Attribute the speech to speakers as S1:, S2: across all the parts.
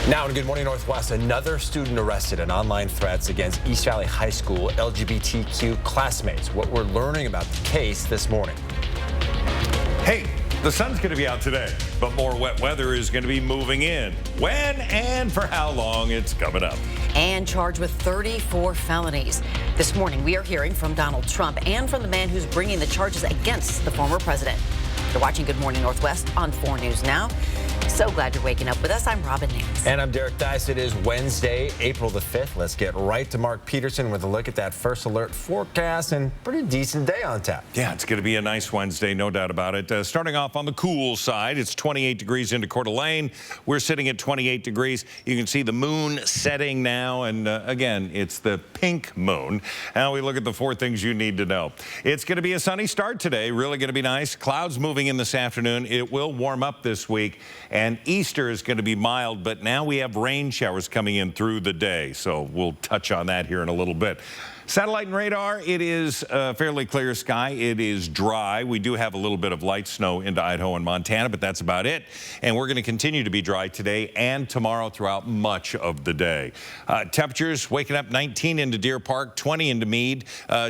S1: Now in Good Morning Northwest, another student arrested in online threats against East Valley High School LGBTQ classmates. What we're learning about the case this morning.
S2: Hey, the sun's going to be out today, but more wet weather is going to be moving in. When and for how long, it's coming up.
S3: And charged with 34 felonies. This morning, we are hearing from Donald Trump and from the man who's bringing the charges against the former president. You're watching Good Morning Northwest on 4 News Now. So glad you're waking up with us. I'm Robin Nance.
S1: And I'm Derek Dice. It is Wednesday, April the 5th. Let's get right to Mark Peterson with a look at that first alert forecast and pretty decent day on tap.
S2: Yeah, it's going to be a nice Wednesday, no doubt about it. Starting off on the cool side, it's 28 degrees into Coeur d'Alene. We're sitting at 28 degrees. You can see the moon setting now. And again, it's the pink moon. Now we look at the 4 things you need to know. It's going to be a sunny start today. Really going to be nice. Clouds moving in this afternoon. It will warm up this week. And Easter is going to be mild, but now we have rain showers coming in through the day. So we'll touch on that here in a little bit. Satellite and radar, it is a fairly clear sky. It is dry. We do have a little bit of light snow into Idaho and Montana, but that's about it. And we're going to continue to be dry today and tomorrow throughout much of the day. Temperatures waking up 19 into Deer Park, 20 into Meade,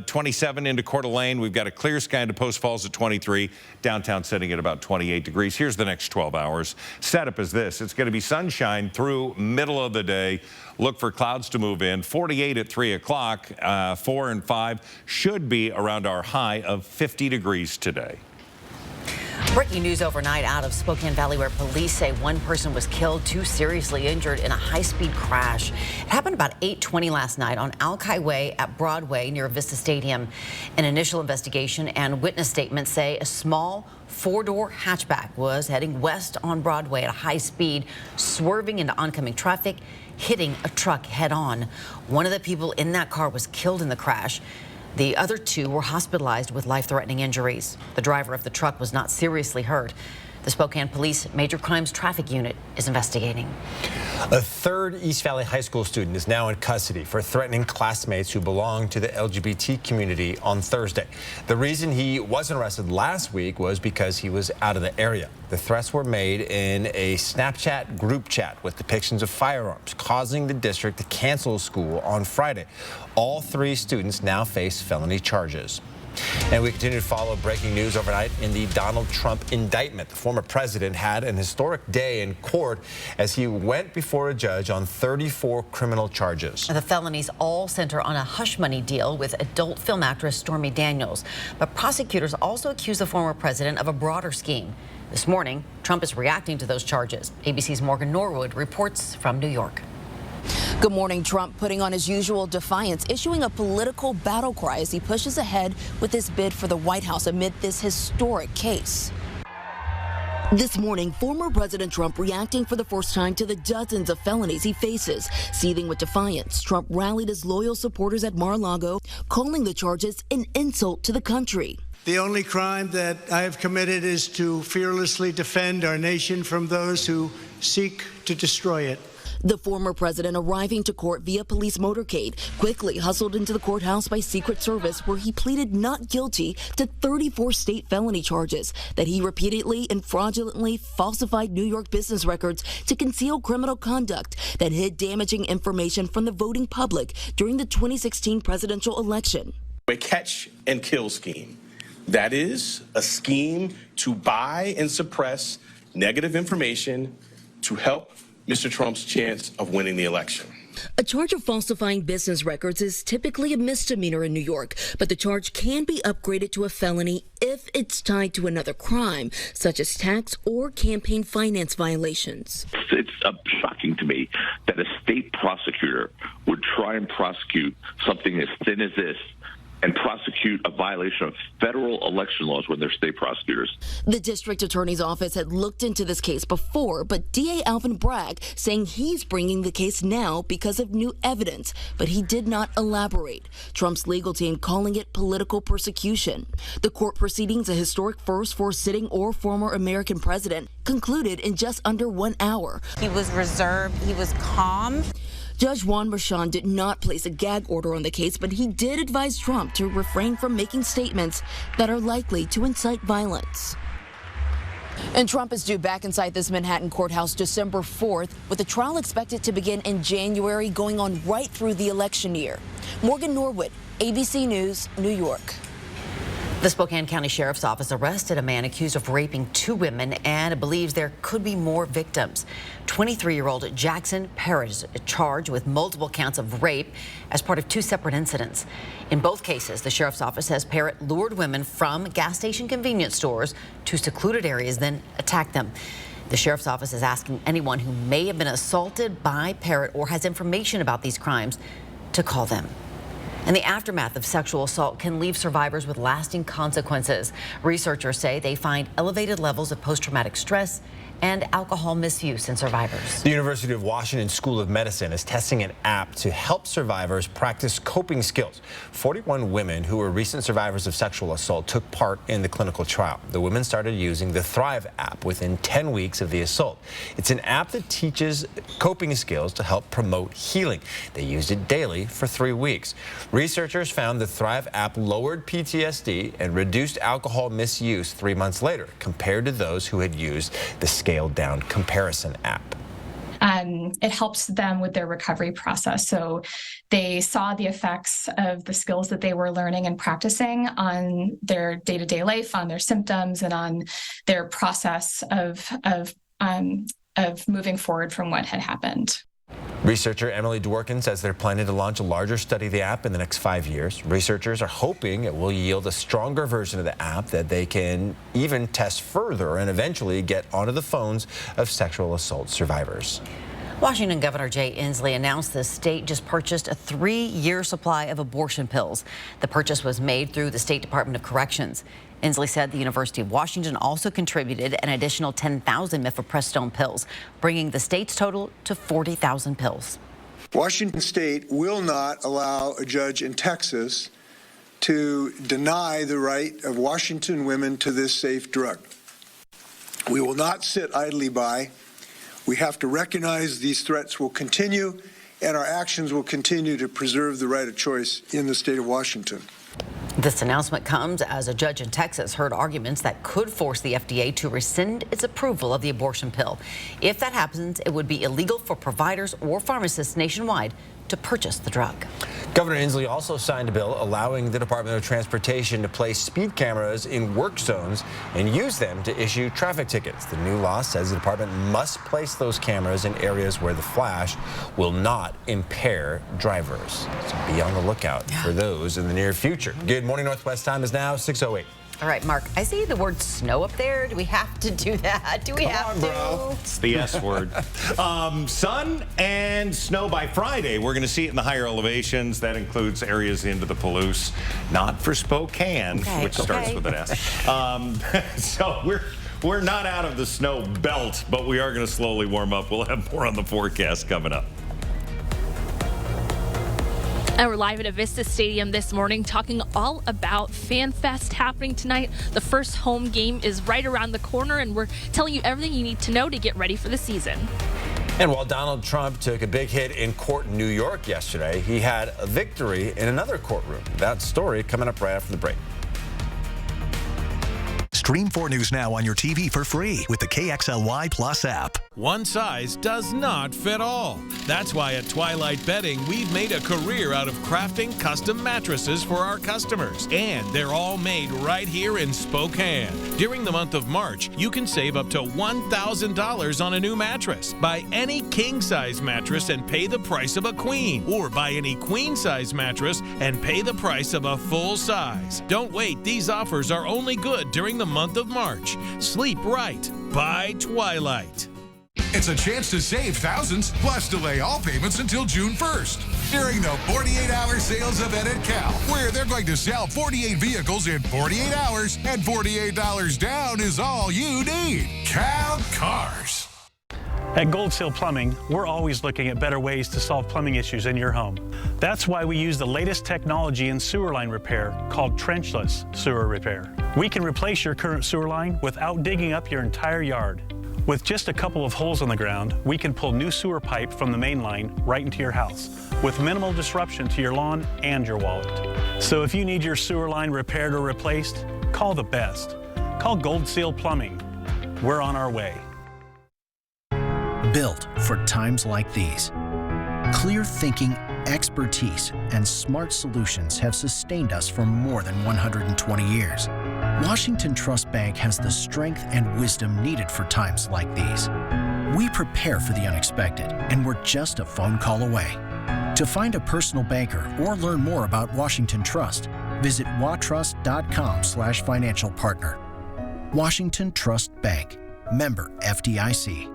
S2: 27 into Coeur d'Alene. We've got a clear sky into Post Falls at 23. Downtown sitting at about 28 degrees. Here's the next 12 hours. Setup is this. It's going to be sunshine through middle of the day. Look for clouds to move in. 48 at 3 o'clock. 4 and 5 should be around our high of 50 degrees today.
S3: Breaking news overnight out of Spokane Valley, where police say 1 person was killed, 2 seriously injured in a high-speed crash. It happened about 8:20 last night on Alki Way at Broadway near Vista Stadium. An initial investigation and witness statements say a small 4-door hatchback was heading west on Broadway at a high speed, swerving into oncoming traffic, hitting a truck head-on. One of the people in that car was killed in the crash. The other 2 were hospitalized with life-threatening injuries. The driver of the truck was not seriously hurt. The Spokane Police Major Crimes Traffic Unit is investigating.
S1: A 3rd East Valley High School student is now in custody for threatening classmates who belong to the LGBT community on Thursday. The reason he wasn't arrested last week was because he was out of the area. The threats were made in a Snapchat group chat with depictions of firearms, causing the district to cancel school on Friday. All 3 students now face felony charges. And we continue to follow breaking news overnight in the Donald Trump indictment. The former president had an historic day in court as he went before a judge on 34 criminal charges.
S3: The felonies all center on a hush money deal with adult film actress Stormy Daniels. But prosecutors also accuse the former president of a broader scheme. This morning, Trump is reacting to those charges. ABC's Morgan Norwood reports from New York.
S4: Good morning. Trump putting on his usual defiance, issuing a political battle cry as he pushes ahead with his bid for the White House amid this historic case. This morning, former President Trump reacting for the first time to the dozens of felonies he faces. Seething with defiance, Trump rallied his loyal supporters at Mar-a-Lago, calling the charges an insult to the country.
S5: The only crime that I have committed is to fearlessly defend our nation from those who seek to destroy it.
S4: The former president arriving to court via police motorcade, quickly hustled into the courthouse by Secret Service, where he pleaded not guilty to 34 state felony charges that he repeatedly and fraudulently falsified New York business records to conceal criminal conduct that hid damaging information from the voting public during the 2016 presidential election.
S6: A catch and kill scheme. That is a scheme to buy and suppress negative information to help Mr. Trump's chance of winning the election.
S4: A charge of falsifying business records is typically a misdemeanor in New York, but the charge can be upgraded to a felony if it's tied to another crime, such as tax or campaign finance violations.
S7: It's shocking to me that a state prosecutor would try and prosecute something as thin as this and prosecute a violation of federal election laws when they're state prosecutors.
S4: The district attorney's office had looked into this case before, but DA Alvin Bragg saying he's bringing the case now because of new evidence, but he did not elaborate. Trump's legal team calling it political persecution. The court proceedings, a historic first for a sitting or former American president, concluded in just under 1 hour.
S8: He was reserved, he was calm.
S4: Judge Juan Merchan did not place a gag order on the case, but he did advise Trump to refrain from making statements that are likely to incite violence. And Trump is due back inside this Manhattan courthouse December 4th, with the trial expected to begin in January, going on right through the election year. Morgan Norwood, ABC News, New York.
S3: The Spokane County Sheriff's Office arrested a man accused of raping 2 women and believes there could be more victims. 23-year-old Jackson Parrish is charged with multiple counts of rape as part of 2 separate incidents. In both cases, the Sheriff's Office says Parrott lured women from gas station convenience stores to secluded areas, then attacked them. The Sheriff's Office is asking anyone who may have been assaulted by Parrott or has information about these crimes to call them. And the aftermath of sexual assault can leave survivors with lasting consequences. Researchers say they find elevated levels of post-traumatic stress and alcohol misuse in survivors.
S1: The University of Washington School of Medicine is testing an app to help survivors practice coping skills. 41 women who were recent survivors of sexual assault took part in the clinical trial. The women started using the Thrive app within 10 weeks of the assault. It's an app that teaches coping skills to help promote healing. They used it daily for 3 weeks. Researchers found the Thrive app lowered PTSD and reduced alcohol misuse 3 months later compared to those who had used the scaled down comparison app.
S9: It helps them with their recovery process. So they saw the effects of the skills that they were learning and practicing on their day-to-day life, on their symptoms, and on their process of moving forward from what had happened.
S1: Researcher Emily Dworkin says they're planning to launch a larger study of the app in the next 5 years. Researchers are hoping it will yield a stronger version of the app that they can even test further and eventually get onto the phones of sexual assault survivors.
S3: Washington Governor Jay Inslee announced the state just purchased a 3-year supply of abortion pills. The purchase was made through the State Department of Corrections. Inslee said the University of Washington also contributed an additional 10,000 mifepristone pills, bringing the state's total to 40,000 pills.
S10: Washington State will not allow a judge in Texas to deny the right of Washington women to this safe drug. We will not sit idly by. We have to recognize these threats will continue, and our actions will continue to preserve the right of choice in the state of Washington.
S3: This announcement comes as a judge in Texas heard arguments that could force the FDA to rescind its approval of the abortion pill. If that happens, it would be illegal for providers or pharmacists nationwide to purchase the drug.
S1: Governor Inslee also signed a bill allowing the Department of Transportation to place speed cameras in work zones and use them to issue traffic tickets. The new law says the department must place those cameras in areas where the flash will not impair drivers. So be on the lookout for those in the near future. Good morning, Northwest time is now 6:08.
S3: All right, Mark, I see the word snow up there. Do we have to do that? Do we have to?
S2: Bro. It's the S word. Sun and snow by Friday. We're going to see it in the higher elevations. That includes areas into the Palouse, not for Spokane, which starts with an S. So we're not out of the snow belt, but we are going to slowly warm up. We'll have more on the forecast coming up.
S11: And we're live at Avista Stadium this morning talking all about FanFest happening tonight. The first home game is right around the corner, and we're telling you everything you need to know to get ready for the season.
S1: And while Donald Trump took a big hit in court in New York yesterday, he had a victory in another courtroom. That story coming up right after the break.
S12: Stream 4 News now on your TV for free with the KXLY Plus app.
S13: One size does not fit all. That's why at Twilight Bedding, we've made a career out of crafting custom mattresses for our customers. And they're all made right here in Spokane. During the month of March, you can save up to $1,000 on a new mattress. Buy any king-size mattress and pay the price of a queen. Or buy any queen-size mattress and pay the price of a full size. Don't wait. These offers are only good during the month of March. Sleep right. By Twilight.
S14: It's a chance to save thousands, plus delay all payments until June 1st. During the 48-hour sales event at Cal, where they're going to sell 48 vehicles in 48 hours, and $48 down is all you need. Cal Cars.
S15: At Gold Seal Plumbing, we're always looking at better ways to solve plumbing issues in your home. That's why we use the latest technology in sewer line repair called trenchless sewer repair. We can replace your current sewer line without digging up your entire yard. With just a couple of holes on the ground, we can pull new sewer pipe from the main line right into your house with minimal disruption to your lawn and your wallet. So if you need your sewer line repaired or replaced, call the best. Call Gold Seal Plumbing. we're on our way.
S16: Built for times like these. Clear thinking, expertise, and smart solutions have sustained us for more than 120 years. Washington Trust Bank has the strength and wisdom needed for times like these. We prepare for the unexpected, and we're just a phone call away. To find a personal banker or learn more about Washington Trust, visit watrust.com/financial partner. Washington Trust Bank, member FDIC.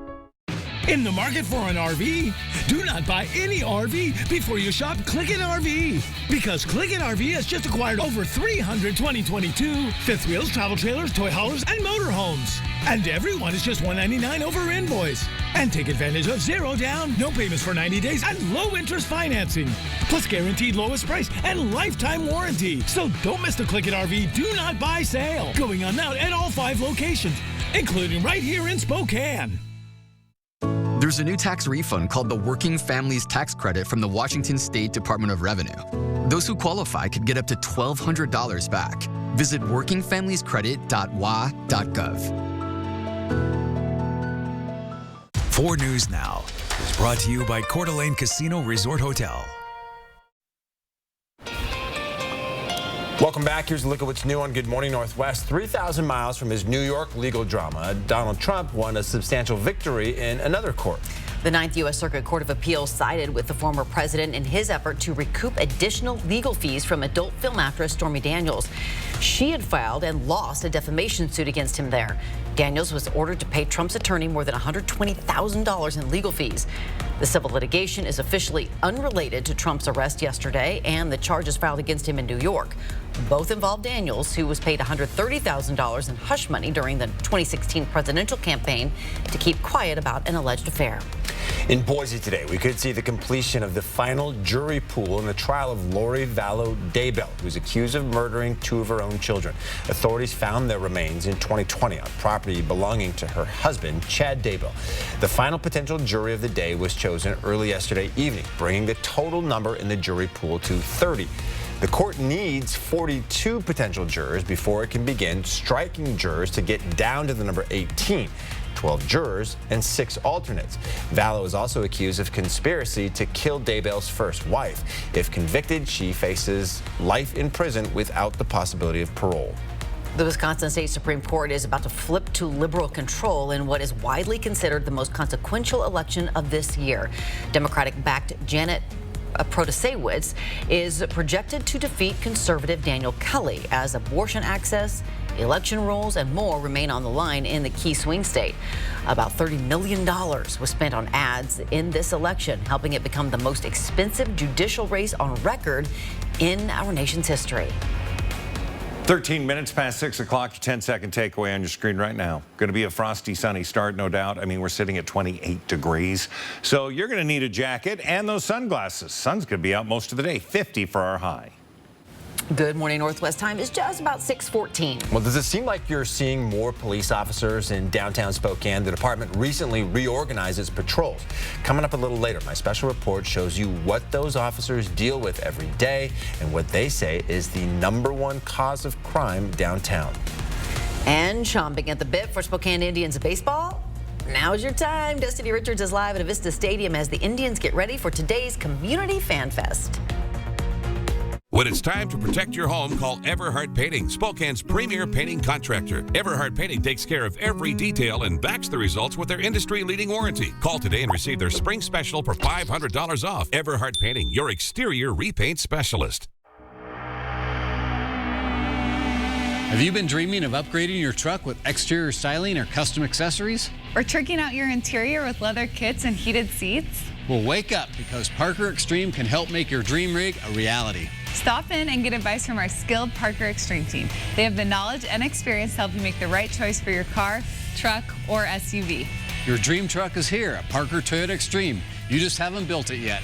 S17: In the market for an RV? Do not buy any RV before you shop Clickin' RV. Because Clickin' RV has just acquired over 300 2022 fifth wheels, travel trailers, toy haulers, and motorhomes. And everyone is just $199 over invoice. And take advantage of 0 down, no payments for 90 days, and low interest financing. Plus guaranteed lowest price and lifetime warranty. So don't miss the Clickin' RV Do Not Buy sale. Going on now at all 5 locations, including right here in Spokane.
S18: There's a new tax refund called the Working Families Tax Credit from the Washington State Department of Revenue. Those who qualify could get up to $1,200 back. Visit workingfamiliescredit.wa.gov.
S12: 4 News Now is brought to you by Coeur d'Alene Casino Resort Hotel.
S1: Welcome back. Here's a look at what's new on Good Morning Northwest. 3,000 miles from his New York legal drama, Donald Trump won a substantial victory in another court.
S3: The 9th U.S. Circuit Court of Appeals sided with the former president in his effort to recoup additional legal fees from adult film actress Stormy Daniels. She had filed and lost a defamation suit against him there. Daniels was ordered to pay Trump's attorney more than $120,000 in legal fees. The civil litigation is officially unrelated to Trump's arrest yesterday and the charges filed against him in New York. Both involve Daniels, who was paid $130,000 in hush money during the 2016 presidential campaign to keep quiet about an alleged affair.
S1: In Boise today, we could see the completion of the final jury pool in the trial of Lori Vallow Daybell, who's accused of murdering 2 of her own children. Authorities found their remains in 2020 on property belonging to her husband, Chad Daybell. The final potential jury of the day was chosen early yesterday evening, bringing the total number in the jury pool to 30. The court needs 42 potential jurors before it can begin striking jurors to get down to the number 18. 12 jurors and 6 alternates. Vallow is also accused of conspiracy to kill Daybell's first wife. If convicted, she faces life in prison without the possibility of parole.
S3: The Wisconsin State Supreme Court is about to flip to liberal control in what is widely considered the most consequential election of this year. Democratic-backed Janet Protasewicz is projected to defeat conservative Daniel Kelly as abortion access, election rules, and more remain on the line in the key swing state. About $30 million was spent on ads in this election, helping it become the most expensive judicial race on record in our nation's history.
S2: 13 minutes past 6 o'clock, 10-second takeaway on your screen right now. Going to be a frosty, sunny start, no doubt. I mean, we're sitting at 28 degrees. So you're going to need a jacket and those sunglasses. Sun's going to be out most of the day, 50 for our high.
S3: Good Morning Northwest time is just about 6:14.
S1: Well, does it seem like you're seeing more police officers in downtown Spokane? The department recently reorganized its patrols. Coming up a little later, my special report shows you what those officers deal with every day and what they say is the #1 cause of crime downtown.
S3: And chomping at the bit for Spokane Indians baseball? Now's your time. Destiny Richards is live at Avista Stadium as the Indians get ready for today's Community Fan Fest.
S19: When it's time to protect your home, call Everhart Painting, Spokane's premier painting contractor. Everhart Painting takes care of every detail and backs the results with their industry-leading warranty. Call today and receive their spring special for $500 off. Everhart Painting, your exterior repaint specialist.
S20: Have you been dreaming of upgrading your truck with exterior styling or custom accessories?
S21: Or tricking out your interior with leather kits and heated seats?
S20: Well, wake up, because Parker Extreme can help make your dream rig a reality.
S21: Stop in and get advice from our skilled Parker Extreme team. They have the knowledge and experience to help you make the right choice for your car, truck, or SUV.
S20: Your dream truck is here at Parker Toyota Extreme. You just haven't built it yet.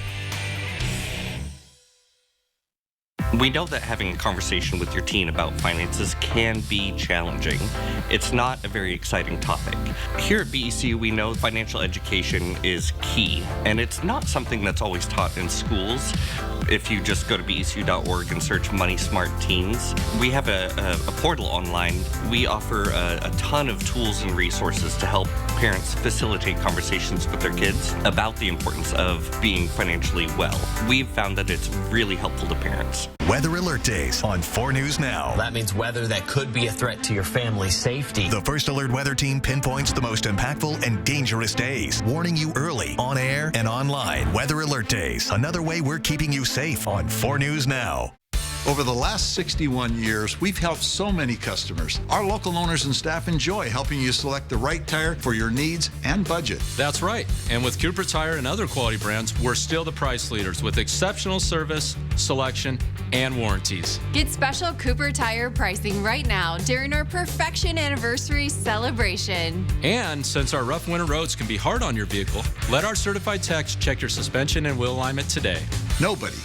S5: We know that having a conversation with your teen about finances can be challenging. It's not a very exciting topic. Here at BECU, we know financial education is key, and it's not something that's always taught in schools. If you just go to BECU.org and search Money Smart Teens, we have a portal online. We offer a ton of tools and resources to help parents facilitate conversations with their kids about the importance of being financially well. We've found that it's really helpful to parents.
S12: Weather Alert Days on 4 News Now.
S22: That means weather that could be a threat to your family's safety.
S12: The First Alert Weather Team pinpoints the most impactful and dangerous days, warning you early, on air and online. Weather Alert Days, another way we're keeping you safe on 4 News Now.
S23: Over the last 61 years, we've helped so many customers. Our local owners and staff enjoy helping you select the right tire for your needs and budget.
S24: That's right. And with Cooper Tire and other quality brands, we're still the price leaders with exceptional service, selection, and warranties.
S25: Get special Cooper Tire pricing right now during our Perfection Anniversary celebration.
S24: And since our rough winter roads can be hard on your vehicle, let our certified techs check your suspension and wheel alignment today.
S23: Nobody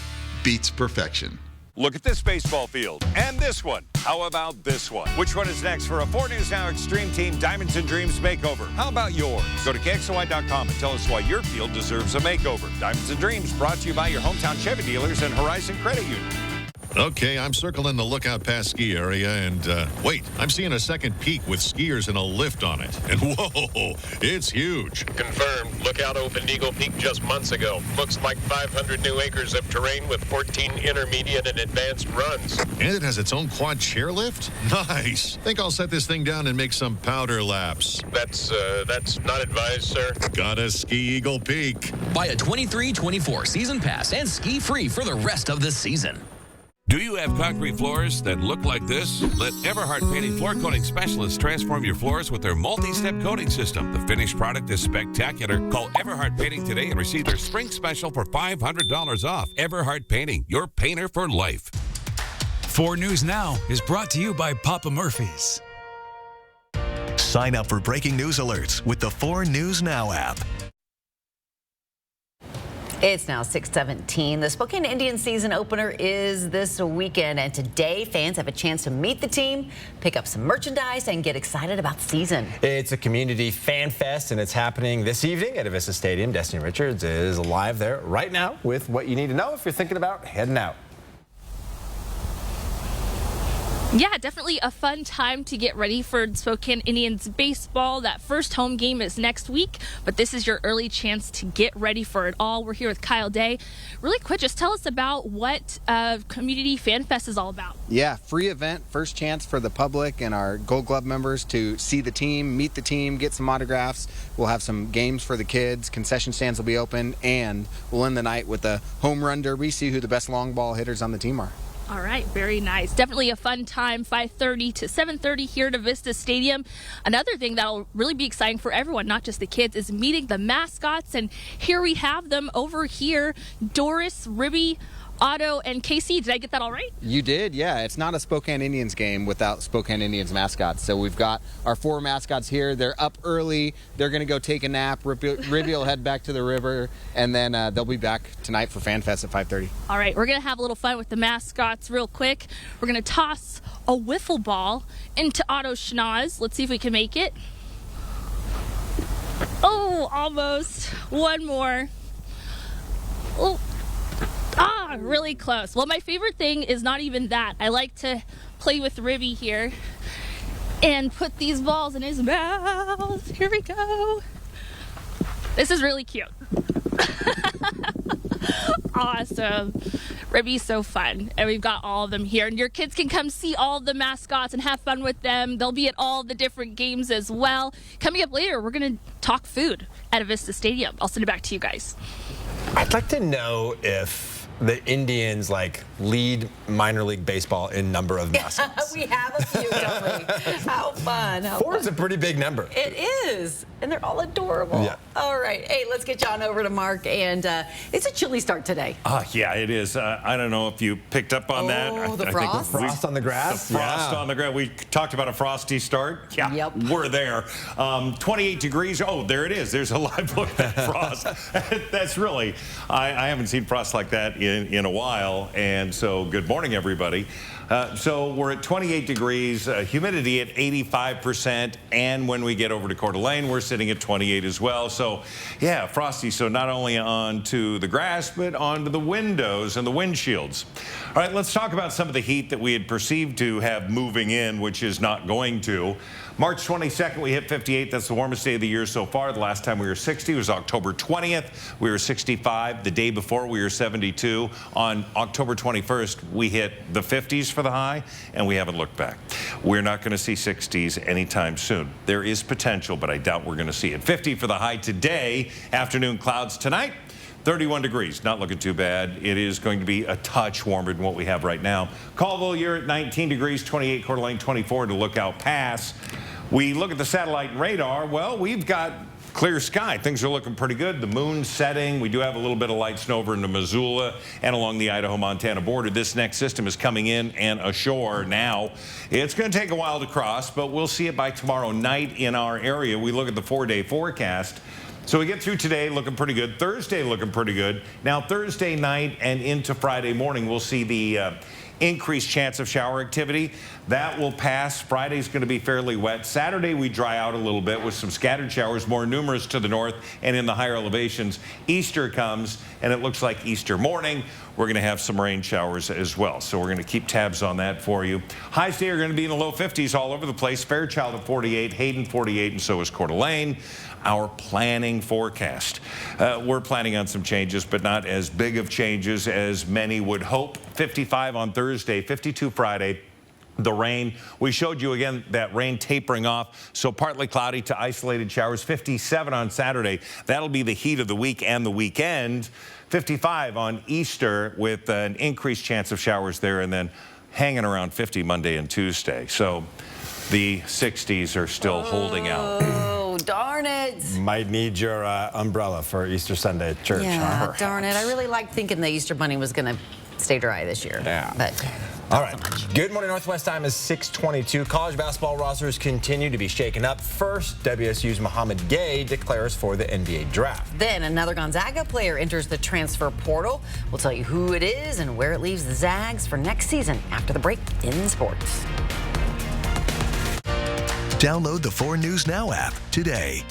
S23: beats perfection.
S2: Look at this baseball field and this one. How about this one? Which one is next for a 4 News Now Extreme Team Diamonds and Dreams makeover? How about yours? Go to KXLY.com and tell us why your field deserves a makeover. Diamonds and Dreams brought to you by your hometown Chevy dealers and Horizon Credit Union.
S26: Okay, I'm circling the Lookout Pass ski area, and wait, I'm seeing a second peak with skiers and a lift on it. And whoa, it's huge.
S27: Confirmed. Lookout opened Eagle Peak just months ago. Looks like 500 new acres of terrain with 14 intermediate and advanced runs.
S26: And it has its own quad chairlift? Nice. Think I'll set this thing down and make some powder laps.
S27: That's not advised, sir.
S26: Gotta ski Eagle Peak.
S22: Buy a 23-24 season pass and ski free for the rest of the season.
S19: Do you have concrete floors that look like this? Let Everhart Painting Floor Coating Specialists transform your floors with their multi-step coating system. The finished product is spectacular. Call Everhart Painting today and receive their spring special for $500 off. Everhart Painting, your painter for life.
S28: 4 News Now is brought to you by Papa Murphy's.
S12: Sign up for breaking news alerts with the 4 News Now app.
S3: It's now 6:17. The Spokane Indians season opener is this weekend, and today fans have a chance to meet the team, pick up some merchandise, and get excited about the season.
S1: It's a community fan fest, and it's happening this evening at Avista Stadium. Destiny Richards is live there right now with what you need to know if you're thinking about heading out.
S11: Yeah, definitely a fun time to get ready for Spokane Indians baseball. That first home game is next week, but this is your early chance to get ready for it all. We're here with Kyle Day. Really quick, just tell us about what Community Fan Fest is all about.
S29: Yeah, free event, first chance for the public and our Gold Glove members to see the team, meet the team, get some autographs. We'll have some games for the kids, concession stands will be open, and we'll end the night with a home run derby, see who the best long ball hitters on the team are.
S11: All right, very nice. Definitely a fun time, 5:30 to 7:30 here at Avista Stadium. Another thing that'll really be exciting for everyone, not just the kids, is meeting the mascots. And here we have them over here, Doris, Ribby, Otto, and Casey. Did I get that all right?
S29: You did, yeah. It's not a Spokane Indians game without Spokane Indians mascots. So we've got our 4 mascots here. They're up early. They're going to go take a nap. Ribby will head back to the river, and then they'll be back tonight for Fan Fest at 5:30.
S11: All right, we're going to have a little fun with the mascots real quick. We're going to toss a wiffle ball into Otto Schnoz. Let's see if we can make it. Oh, almost. One more. Oh. Ah, really close. Well, my favorite thing is not even that. I like to play with Ribby here and put these balls in his mouth. Here we go. This is really cute. Awesome. Ribby's so fun. And we've got all of them here. And your kids can come see all of the mascots and have fun with them. They'll be at all the different games as well. Coming up later, we're going to talk food at Avista Stadium. I'll send it back to you guys.
S1: I'd like to know if the Indians lead minor league baseball in number of mascots.
S3: We have a few, don't we? How fun.
S1: 4 is a pretty big number.
S3: It is. And they're all adorable.
S1: Yeah.
S3: All right. Hey, let's get you on over to Mark. And it's a chilly start today.
S2: Yeah, it is. I don't know if you picked up on that.
S3: The frost?
S1: The frost on the grass?
S2: The frost on the grass. We talked about a frosty start. Yeah,
S3: yep.
S2: We're there. 28 degrees. Oh, there it is. There's a live look at that frost. That's really, I haven't seen frost like that in a while. And so good morning, everybody. So we're at 28 degrees, humidity at 85%, and when we get over to Coeur d'Alene, we're sitting at 28 as well. So, yeah, frosty. So not only onto the grass, but onto the windows and the windshields. All right, let's talk about some of the heat that we had perceived to have moving in, which is not going to. March 22nd, we hit 58. That's the warmest day of the year so far. The last time we were 60 was October 20th. We were 65. The day before, we were 72. On October 21st, we hit the 50s for the high, and we haven't looked back. We're not going to see 60s anytime soon. There is potential, but I doubt we're going to see it. 50 for the high today. Afternoon clouds tonight. 31 degrees, not looking too bad. It is going to be a touch warmer than what we have right now. Colville, you're at 19 degrees, 28 Coeur d'Alene, 24 to Lookout Pass. We look at the satellite and radar. Well, we've got clear sky. Things are looking pretty good. The moon's setting. We do have a little bit of light snow over into Missoula and along the Idaho-Montana border. This next system is coming in and ashore now. It's going to take a while to cross, but we'll see it by tomorrow night in our area. We look at the 4-day forecast. So we get through today looking pretty good. Thursday looking pretty good. Now Thursday night and into Friday morning, we'll see the increased chance of shower activity. That will pass. Friday's going to be fairly wet. Saturday we dry out a little bit with some scattered showers, more numerous to the north and in the higher elevations. Easter comes, and it looks like Easter morning. We're going to have some rain showers as well. So we're going to keep tabs on that for you. Highs today are going to be in the low 50s all over the place. Fairchild at 48, Hayden 48, and so is Coeur d'Alene. Our planning forecast. We're planning on some changes, but not as big of changes as many would hope. 55 on Thursday, 52 Friday. The rain, we showed you again that rain tapering off, so partly cloudy to isolated showers. 57 on Saturday. That'll be the heat of the week and the weekend. 55 on Easter with an increased chance of showers there, and then hanging around 50 Monday and Tuesday. So the 60s are still holding out.
S3: Oh, darn it.
S1: Might need your umbrella for Easter Sunday at church.
S3: Yeah,
S1: huh?
S3: darn it. I really liked thinking the Easter Bunny was going to stay dry this year.
S1: Yeah.
S3: But
S1: all right. Good morning, Northwest. Time is 6:22. College basketball rosters continue to be shaken up. First, WSU's Mohamed Gay declares for the NBA draft.
S3: Then another Gonzaga player enters the transfer portal. We'll tell you who it is and where it leaves the Zags for next season after the break in sports.
S12: Download the 4 News Now app today.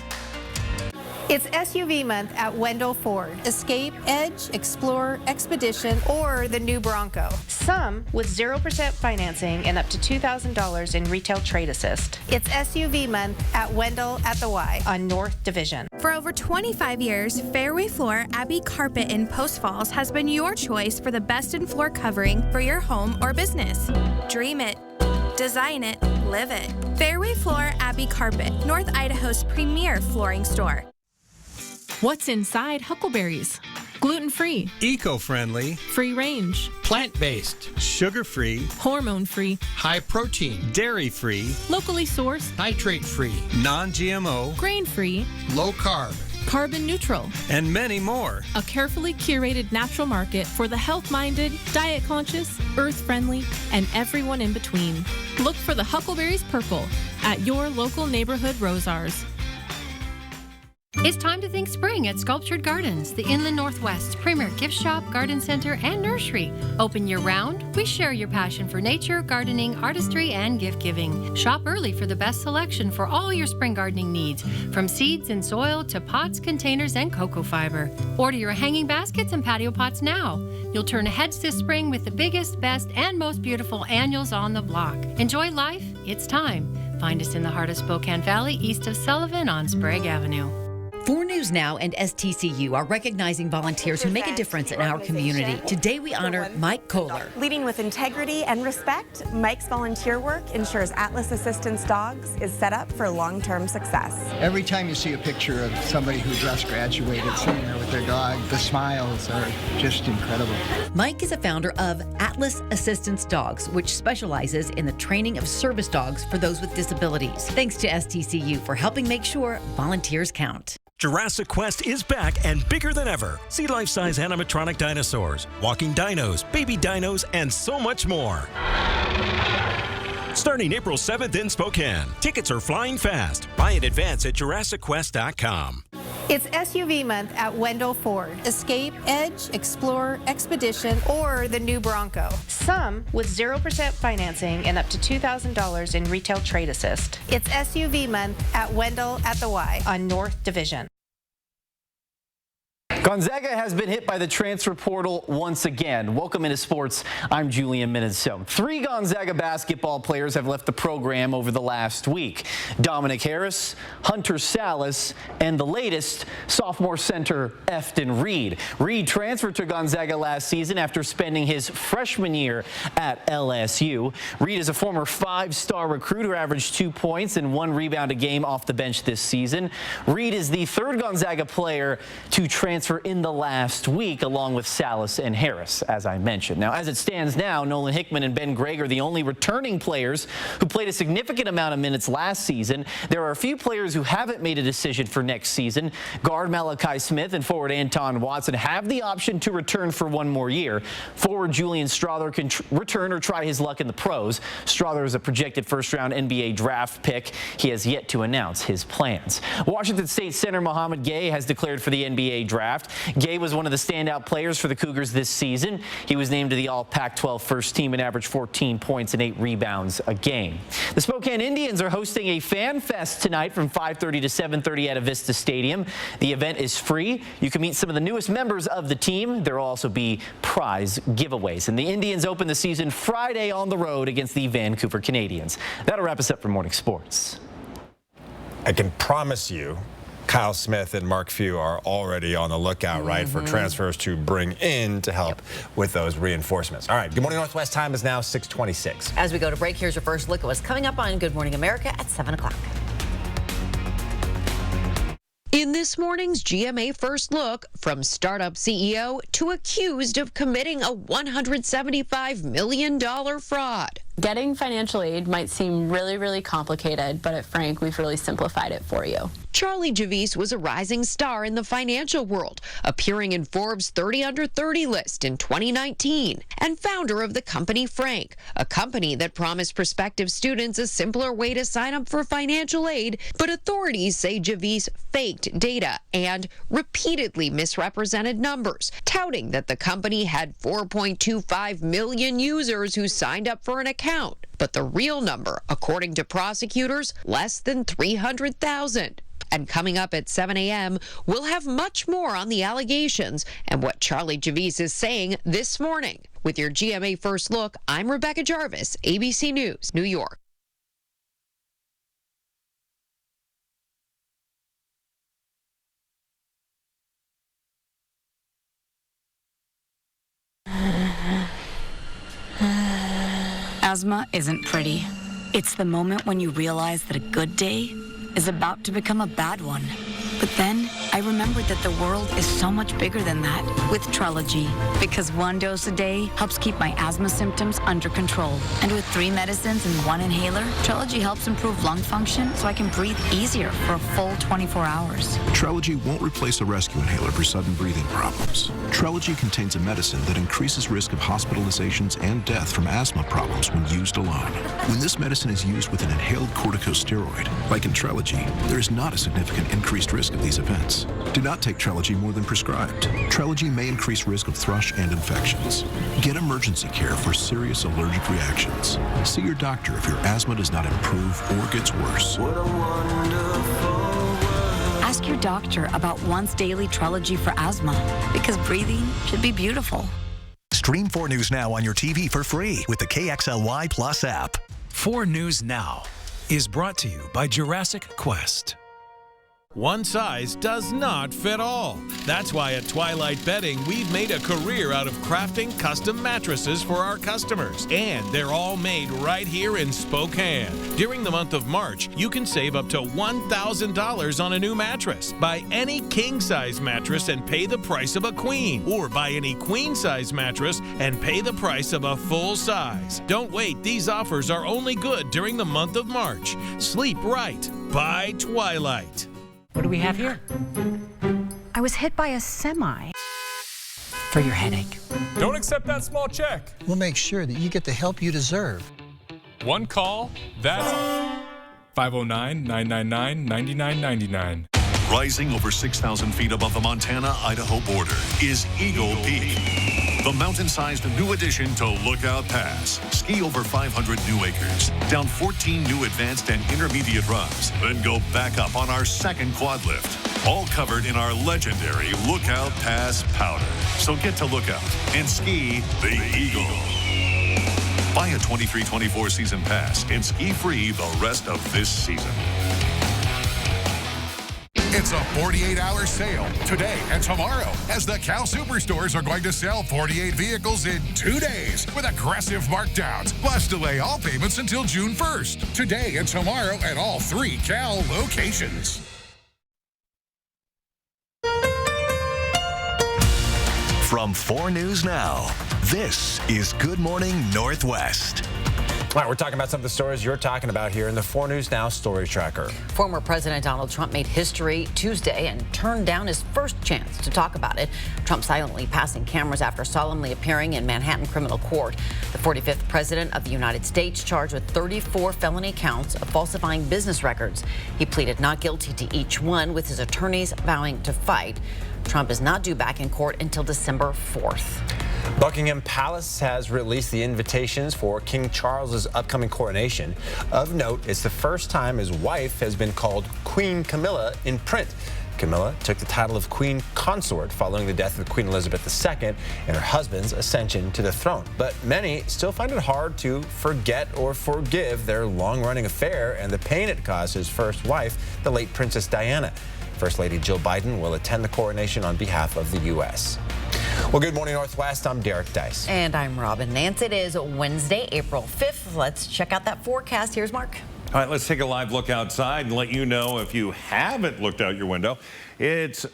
S4: It's SUV month at Wendell Ford. Escape, Edge, Explorer, Expedition, or the new Bronco. Some with 0% financing and up to $2,000 in retail trade assist. It's SUV month at Wendell at the Y on North Division.
S6: For over 25 years, Fairway Floor Abbey Carpet in Post Falls has been your choice for the best in floor covering for your home or business. Dream it. Design it. Live it. Fairway Floor Abbey Carpet, North Idaho's premier flooring store.
S7: What's inside Huckleberries? Gluten-free,
S8: eco-friendly,
S7: free-range,
S8: plant-based, sugar-free,
S7: hormone-free,
S8: high-protein, dairy-free,
S7: locally sourced,
S8: nitrate-free, non-GMO,
S7: grain-free,
S8: low-carb,
S7: carbon neutral,
S8: and many more.
S7: A carefully curated natural market for the health-minded, diet-conscious, earth-friendly, and everyone in between. Look for the Huckleberries Purple at your local neighborhood Rosars.
S9: It's time to think spring at Sculptured Gardens, the Inland Northwest's premier gift shop, garden center, and nursery. Open year-round, we share your passion for nature, gardening, artistry, and gift-giving. Shop early for the best selection for all your spring gardening needs, from seeds and soil to pots, containers, and cocoa fiber. Order your hanging baskets and patio pots now. You'll turn heads this spring with the biggest, best, and most beautiful annuals on the block. Enjoy life, it's time. Find us in the heart of Spokane Valley, east of Sullivan on Sprague Avenue.
S3: 4 News Now and STCU are recognizing volunteers who make a difference in our community. Today we honor Mike Kohler.
S10: Leading with integrity and respect, Mike's volunteer work ensures Atlas Assistance Dogs is set up for long-term success.
S13: Every time you see a picture of somebody who just graduated sitting there with their dog, the smiles are just incredible.
S3: Mike is a founder of Atlas Assistance Dogs, which specializes in the training of service dogs for those with disabilities. Thanks to STCU for helping make sure volunteers count.
S14: Jurassic Quest is back and bigger than ever. See life-size animatronic dinosaurs, walking dinos, baby dinos, and so much more. Starting April 7th in Spokane. Tickets are flying fast. Buy in advance at JurassicQuest.com.
S4: It's SUV month at Wendell Ford. Escape, Edge, Explore, Expedition, or the new Bronco. Some with 0% financing and up to $2,000 in retail trade assist. It's SUV month at Wendell at the Y on North Division.
S5: Gonzaga has been hit by the transfer portal once again. Welcome into sports. I'm Julian Minnesota. 3 Gonzaga basketball players have left the program over the last week. Dominic Harris, Hunter Salas, and the latest, sophomore center Efton Reed. Reed transferred to Gonzaga last season after spending his freshman year at LSU. Reed is a former 5-star recruit who averaged 2 points and 1 rebound a game off the bench this season. Reed is the 3rd Gonzaga player to transfer in the last week, along with Salas and Harris, as I mentioned. Now, as it stands now, Nolan Hickman and Ben Gregg are the only returning players who played a significant amount of minutes last season. There are a few players who haven't made a decision for next season. Guard Malachi Smith and forward Anton Watson have the option to return for 1 more year. Forward Julian Strother can return or try his luck in the pros. Strother is a projected first-round NBA draft pick. He has yet to announce his plans. Washington State center Mohamed Gay has declared for the NBA draft. Gay was one of the standout players for the Cougars this season. He was named to the All-Pac-12 first team and averaged 14 points and 8 rebounds a game. The Spokane Indians are hosting a fan fest tonight from 5:30 to 7:30 at Avista Stadium. The event is free. You can meet some of the newest members of the team. There will also be prize giveaways. And the Indians open the season Friday on the road against the Vancouver Canadians. That'll wrap us up for Morning Sports.
S1: I can promise you, Kyle Smith and Mark Few are already on the lookout, right, for transfers to bring in to help with those reinforcements. All right, Good Morning Northwest time is now 6:26.
S3: As we go to break, here's your first look at what's coming up on Good Morning America at 7 o'clock.
S15: In this morning's GMA First Look, from startup CEO to accused of committing a $175 million fraud.
S16: Getting financial aid might seem really complicated, but at Frank, we've really simplified it for you.
S15: Charlie Javice was a rising star in the financial world, appearing in Forbes' 30 Under 30 list in 2019, and founder of the company Frank, a company that promised prospective students a simpler way to sign up for financial aid, but authorities say Javice faked data and repeatedly misrepresented numbers, touting that the company had 4.25 million users who signed up for an account. But the real number, according to prosecutors, less than 300,000. And coming up at 7 a.m., we'll have much more on the allegations and what Charlie Javice is saying this morning. With your GMA First Look, I'm Rebecca Jarvis, ABC News, New York.
S17: Asthma isn't pretty. It's the moment when you realize that a good day is about to become a bad one. But then I remembered that the world is so much bigger than that with Trelegy, because 1 dose a day helps keep my asthma symptoms under control. And with 3 medicines and 1 inhaler, Trelegy helps improve lung function so I can breathe easier for a full 24 hours.
S18: Trelegy won't replace a rescue inhaler for sudden breathing problems. Trelegy contains a medicine that increases risk of hospitalizations and death from asthma problems when used alone. When this medicine is used with an inhaled corticosteroid, like in Trelegy, there is not a significant increased risk of these events. Do not take Trelegy more than prescribed. Trelegy may increase risk of thrush and infections. Get emergency care for serious allergic reactions. See your doctor if your asthma does not improve or gets worse.
S17: Ask your doctor about once daily Trelegy for asthma, because breathing should be beautiful.
S12: Stream 4 News Now on your TV for free with the KXLY Plus app.
S28: 4 News Now is brought to you by Jurassic Quest.
S20: One size does not fit all. That's why at Twilight Bedding, we've made a career out of crafting custom mattresses for our customers. And they're all made right here in Spokane. During the month of March, you can save up to $1,000 on a new mattress. Buy any king-size mattress and pay the price of a queen. Or buy any queen-size mattress and pay the price of a full size. Don't wait. These offers are only good during the month of March. Sleep right. By Twilight.
S21: What do we have here?
S24: I was hit by a semi.
S21: For your headache.
S25: Don't accept that small check.
S30: We'll make sure that you get the help you deserve.
S25: One call, that's 509-999-9999.
S2: Rising over 6,000 feet above the Montana-Idaho border is Eagle Peak, the mountain-sized new addition to Lookout Pass. Ski over 500 new acres, down 14 new advanced and intermediate runs, then go back up on our second quad lift. All covered in our legendary Lookout Pass powder. So get to Lookout and ski the Eagle. Buy a 23-24 season pass and ski free the rest of this season.
S6: It's a 48-hour sale today and tomorrow as the Cal Superstores are going to sell 48 vehicles in 2 days with aggressive markdowns, plus delay all payments until June 1st. Today and tomorrow at all 3 Cal locations.
S12: From 4 News Now, this is Good Morning Northwest.
S1: All right, we're talking about some of the stories you're talking about here in the 4 News Now Story Tracker.
S3: Former President Donald Trump made history Tuesday and turned down his first chance to talk about it. Trump silently passing cameras after solemnly appearing in Manhattan criminal court. The 45th president of the United States charged with 34 felony counts of falsifying business records. He pleaded not guilty to each one, with his attorneys vowing to fight. Trump is not due back in court until December 4th.
S1: Buckingham Palace has released the invitations for King Charles's upcoming coronation. Of note, it's the first time his wife has been called Queen Camilla in print. Camilla took the title of Queen Consort following the death of Queen Elizabeth II and her husband's ascension to the throne. But many still find it hard to forget or forgive their long-running affair and the pain it caused his first wife, the late Princess Diana. First Lady Jill Biden will attend the coronation on behalf of the U.S. Well, good morning, Northwest. I'm Derek Dice.
S3: And I'm Robin Nance. It is Wednesday, April 5th. Let's check out that forecast. Here's Mark.
S8: All right, let's take a live look outside and let you know if you haven't looked out your window. It's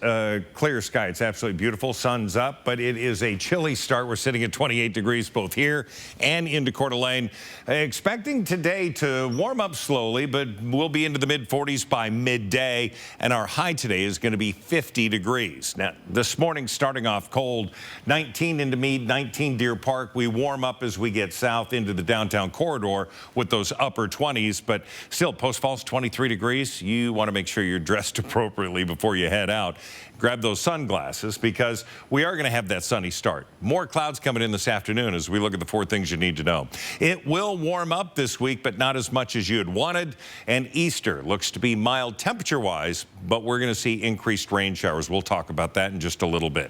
S8: clear sky. It's absolutely beautiful. Sun's up, but it is a chilly start. We're sitting at 28 degrees both here and into Coeur d'Alene. Expecting today to warm up slowly, but we'll be into the mid-40s by midday, and our high today is going to be 50 degrees. Now, this morning starting off cold, 19 into Meade, 19 Deer Park. We warm up as we get south into the downtown corridor with those upper 20s, but still, Post Falls, 23 degrees. You want to make sure you're dressed appropriately before you head out. Grab those sunglasses because we are going to have that sunny start. More clouds coming in this afternoon as we look at the 4 things you need to know. It will warm up this week, but not as much as you had wanted. And Easter looks to be mild temperature-wise, but we're going to see increased rain showers. We'll talk about that in just a little bit.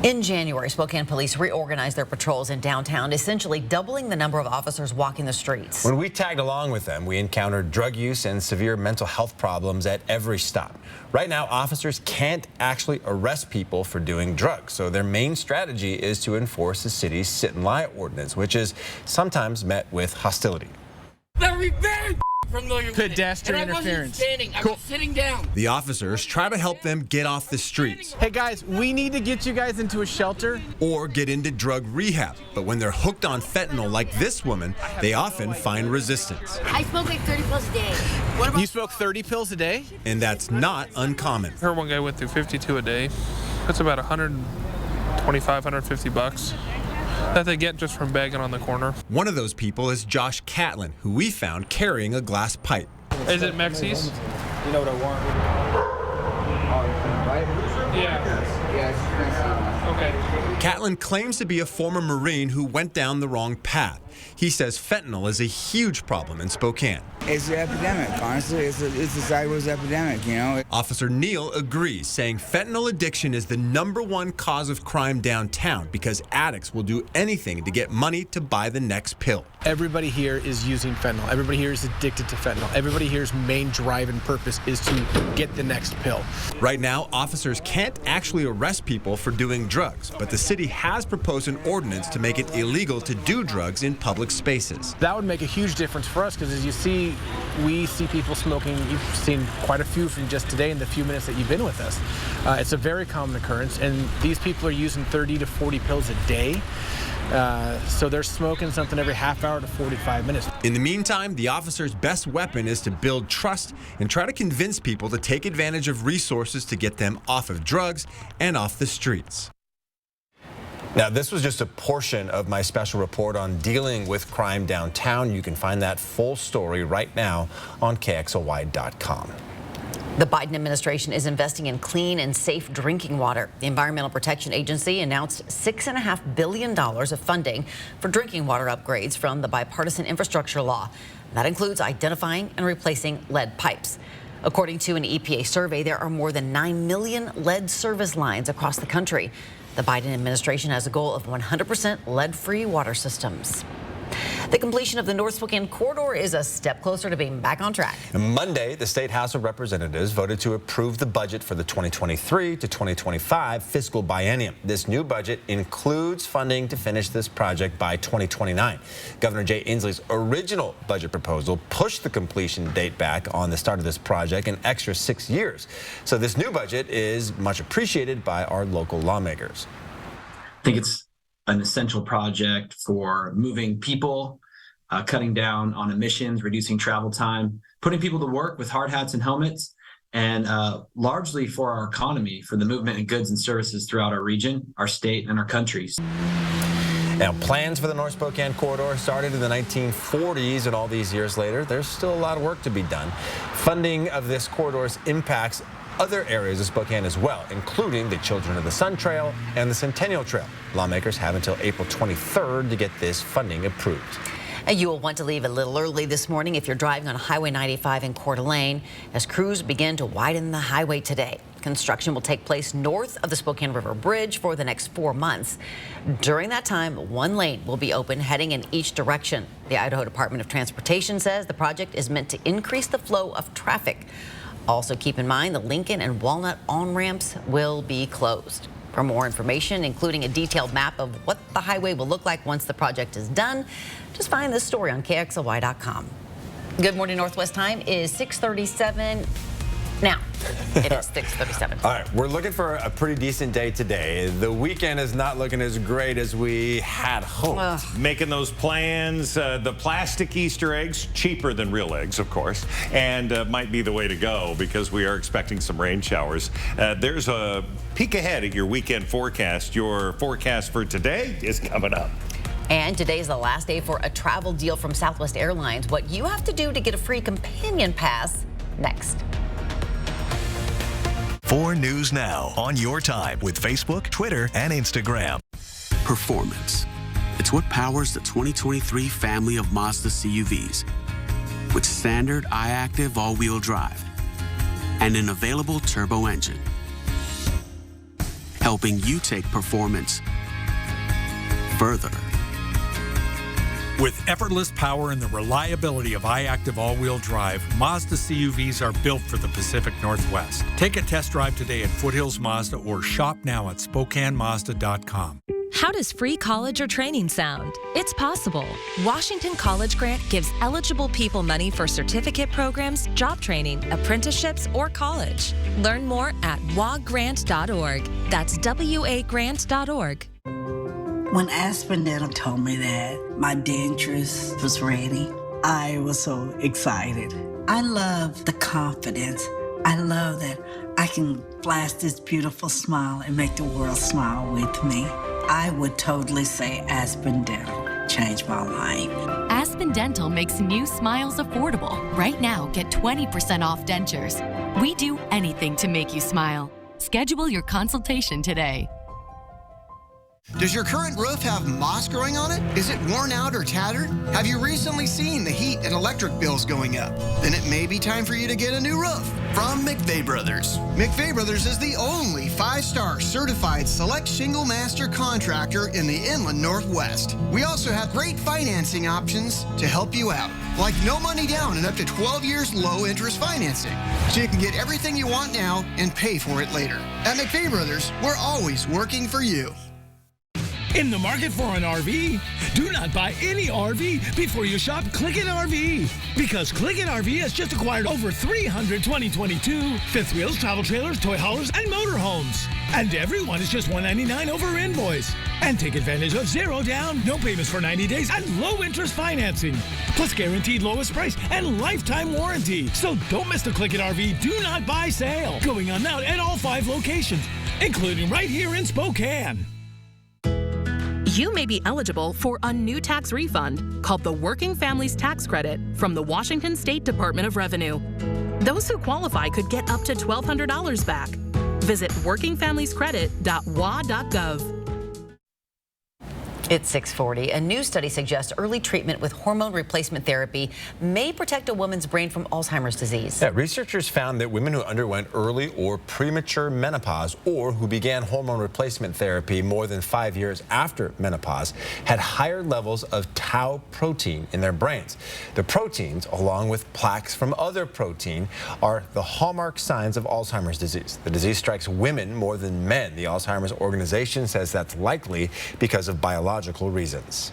S3: In January, Spokane police reorganized their patrols in downtown, essentially doubling the number of officers walking the streets.
S1: When we tagged along with them, we encountered drug use and severe mental health problems at every stop. Right now, officers can't actually arrest people for doing drugs, so their main strategy is to enforce the city's sit and lie ordinance, which is sometimes met with hostility.
S11: Pedestrian interference.
S19: I was sitting down.
S22: The officers try to help them get off the streets.
S11: Hey guys, we need to get you guys into a shelter.
S22: Or get into drug rehab. But when they're hooked on fentanyl like this woman, they often find resistance.
S19: I smoke like 30 pills a day.
S11: You smoke 30 pills a day?
S22: And that's not uncommon.
S23: I heard one guy went through 52 a day. That's about $125, $150 that they get just from begging on the corner.
S22: One of those people is Josh Catlin, who we found carrying a glass pipe.
S23: Is it Mexi's?
S13: You know what I want?
S23: Yeah. Okay.
S22: Catlin claims to be a former Marine who went down the wrong path. He says fentanyl is a huge problem in Spokane.
S26: It's an epidemic, honestly. It's a sideways epidemic, you know.
S22: Officer Neal agrees, saying fentanyl addiction is the #1 cause of crime downtown because addicts will do anything to get money to buy the next pill.
S11: Everybody here is using fentanyl. Everybody here is addicted to fentanyl. Everybody here's main drive and purpose is to get the next pill.
S22: Right now, officers can't actually arrest people for doing drugs, but the city has proposed an ordinance to make it illegal to do drugs in public spaces.
S11: That would make a huge difference for us because as you see, we see people smoking. You've seen quite a few from just today in the few minutes that you've been with us. It's a very common occurrence, and these people are using 30 to 40 pills a day. So they're smoking something every half hour to 45 minutes.
S22: In the meantime, the officer's best weapon is to build trust and try to convince people to take advantage of resources to get them off of drugs and off the streets.
S1: Now, this was just a portion of my special report on dealing with crime downtown. You can find that full story right now on KXLY.com.
S3: The Biden administration is investing in clean and safe drinking water. The Environmental Protection Agency announced $6.5 billion of funding for drinking water upgrades from the bipartisan infrastructure law. That includes identifying and replacing lead pipes. According to an EPA survey, there are more than 9 million lead service lines across the country. The Biden administration has a goal of 100% lead-free water systems. The completion of the North Spokane corridor is a step closer to being back on track.
S1: Monday, the State House of Representatives voted to approve the budget for the 2023 to 2025 fiscal biennium. This new budget includes funding to finish this project by 2029. Governor Jay Inslee's original budget proposal pushed the completion date back on the start of this project an extra 6 years. So this new budget is much appreciated by our local lawmakers.
S4: I think it's an essential project for moving people, cutting down on emissions, reducing travel time, putting people to work with hard hats and helmets, and largely for our economy, for the movement of goods and services throughout our region, our state, and our countries.
S1: Now, plans for the North Spokane corridor started in the 1940s, and all these years later, there's still a lot of work to be done. Funding of this corridor's impacts other areas of Spokane as well, including the Children of the Sun Trail and the Centennial Trail. Lawmakers have until April 23rd to get this funding approved.
S3: And you will want to leave a little early this morning if you're driving on Highway 95 in Coeur d'Alene as crews begin to widen the highway today. Construction will take place north of the Spokane River Bridge for the next 4 months. During that time, one lane will be open heading in each direction. The Idaho Department of Transportation says the project is meant to increase the flow of traffic. Also keep in mind the Lincoln and Walnut on-ramps will be closed. For more information, including a detailed map of what the highway will look like once the project is done, just find this story on KXLY.com. Good morning, Northwest time is 6:37 now. It is 6:37.
S1: All right, we're looking for a pretty decent day today. The weekend is not looking as great as we had hoped.
S8: Making those plans, the plastic Easter eggs, cheaper than real eggs, of course, and might be the way to go because we are expecting some rain showers. There's a peek ahead at your weekend forecast. Your forecast for today is coming up.
S3: And today is the last day for a travel deal from Southwest Airlines. What you have to do to get a free companion pass next.
S12: 4 News Now on your time with Facebook, Twitter, and Instagram.
S5: Performance. It's what powers the 2023 family of Mazda CUVs with standard iActive all-wheel drive and an available turbo engine, helping you take performance further.
S28: With effortless power and the reliability of iActive all-wheel drive, Mazda CUVs are built for the Pacific Northwest. Take a test drive today at Foothills Mazda or shop now at SpokaneMazda.com.
S7: How does free college or training sound? It's possible. Washington College Grant gives eligible people money for certificate programs, job training, apprenticeships, or college. Learn more at wagrant.org. That's wagrant.org.
S9: When Aspen Dental told me that my dentures was ready, I was so excited. I love the confidence. I love that I can flash this beautiful smile and make the world smile with me. I would totally say Aspen Dental changed my life.
S10: Aspen Dental makes new smiles affordable. Right now, get 20% off dentures. We do anything to make you smile. Schedule your consultation today.
S14: Does your current roof have moss growing on it? Is it worn out or tattered? Have you recently seen the heat and electric bills going up? Then it may be time for you to get a new roof from McVeigh Brothers. McVeigh Brothers is the only 5-star certified select shingle master contractor in the Inland Northwest. We also have great financing options to help you out, like no money down and up to 12 years low interest financing. So you can get everything you want now and pay for it later. At McVeigh Brothers, we're always working for you.
S15: In the market for an RV? Do not buy any RV before you shop Click-It RV. Because Click-It RV has just acquired over 300 2022 fifth wheels, travel trailers, toy haulers, and motorhomes. And everyone is just $199 over invoice. And take advantage of 0 down, no payments for 90 days, and low interest financing. Plus guaranteed lowest price and lifetime warranty. So don't miss the Click-It RV Do Not Buy sale. Going on now at all 5 locations, including right here in Spokane.
S16: You may be eligible for a new tax refund called the Working Families Tax Credit from the Washington State Department of Revenue. Those who qualify could get up to $1,200 back. Visit workingfamiliescredit.wa.gov.
S3: It's 6:40. A new study suggests early treatment with hormone replacement therapy may protect a woman's brain from Alzheimer's disease.
S1: Yeah, researchers found that women who underwent early or premature menopause or who began hormone replacement therapy more than 5 years after menopause had higher levels of tau protein in their brains. The proteins, along with plaques from other protein, are the hallmark signs of Alzheimer's disease. The disease strikes women more than men. The Alzheimer's organization says that's likely because of biological reasons.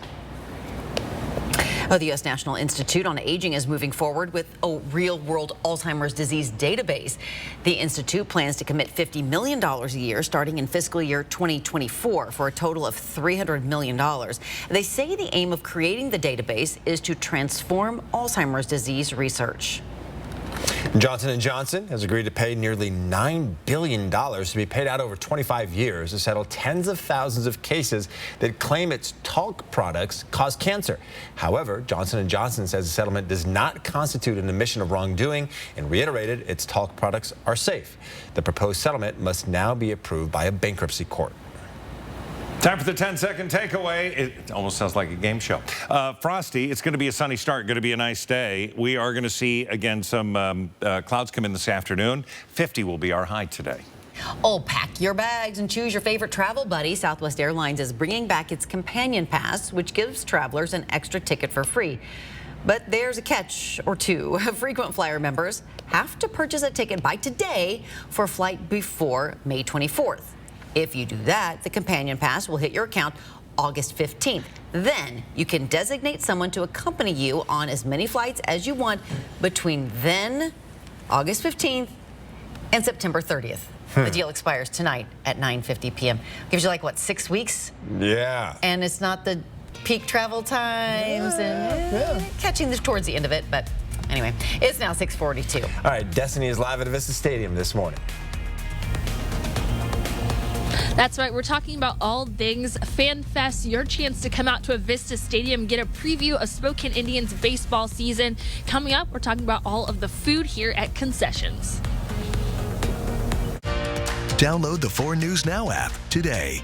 S3: The U.S. National Institute on Aging is moving forward with a real-world Alzheimer's disease database. The institute plans to commit $50 million a year starting in fiscal year 2024 for a total of $300 million. They say the aim of creating the database is to transform Alzheimer's disease research.
S1: Johnson & Johnson has agreed to pay nearly $9 billion to be paid out over 25 years to settle tens of thousands of cases that claim its talc products cause cancer. However, Johnson & Johnson says the settlement does not constitute an admission of wrongdoing and reiterated its talc products are safe. The proposed settlement must now be approved by a bankruptcy court.
S8: Time for the 10-second takeaway. It almost sounds like a game show. Frosty, it's going to be a sunny start, going to be a nice day. We are going to see, again, some clouds come in this afternoon. 50 will be our high today.
S3: Oh, pack your bags and choose your favorite travel buddy. Southwest Airlines is bringing back its Companion Pass, which gives travelers an extra ticket for free. But there's a catch or two. Frequent flyer members have to purchase a ticket by today for a flight before May 24th. If you do that, the Companion Pass will hit your account August 15th. Then you can designate someone to accompany you on as many flights as you want between then, August 15th, and September 30th. The deal expires tonight at 9:50 p.m. Gives you like, what, 6 weeks?
S1: Yeah.
S3: And it's not the peak travel times catching this towards the end of it. But anyway, it's now 6:42.
S1: All right, Destiny is live at Vista Stadium this morning.
S2: That's right. We're talking about all things Fan Fest, your chance to come out to a Vista Stadium, get a preview of Spokane Indians baseball season. Coming up, we're talking about all of the food here at concessions.
S12: Download the 4 News Now app today.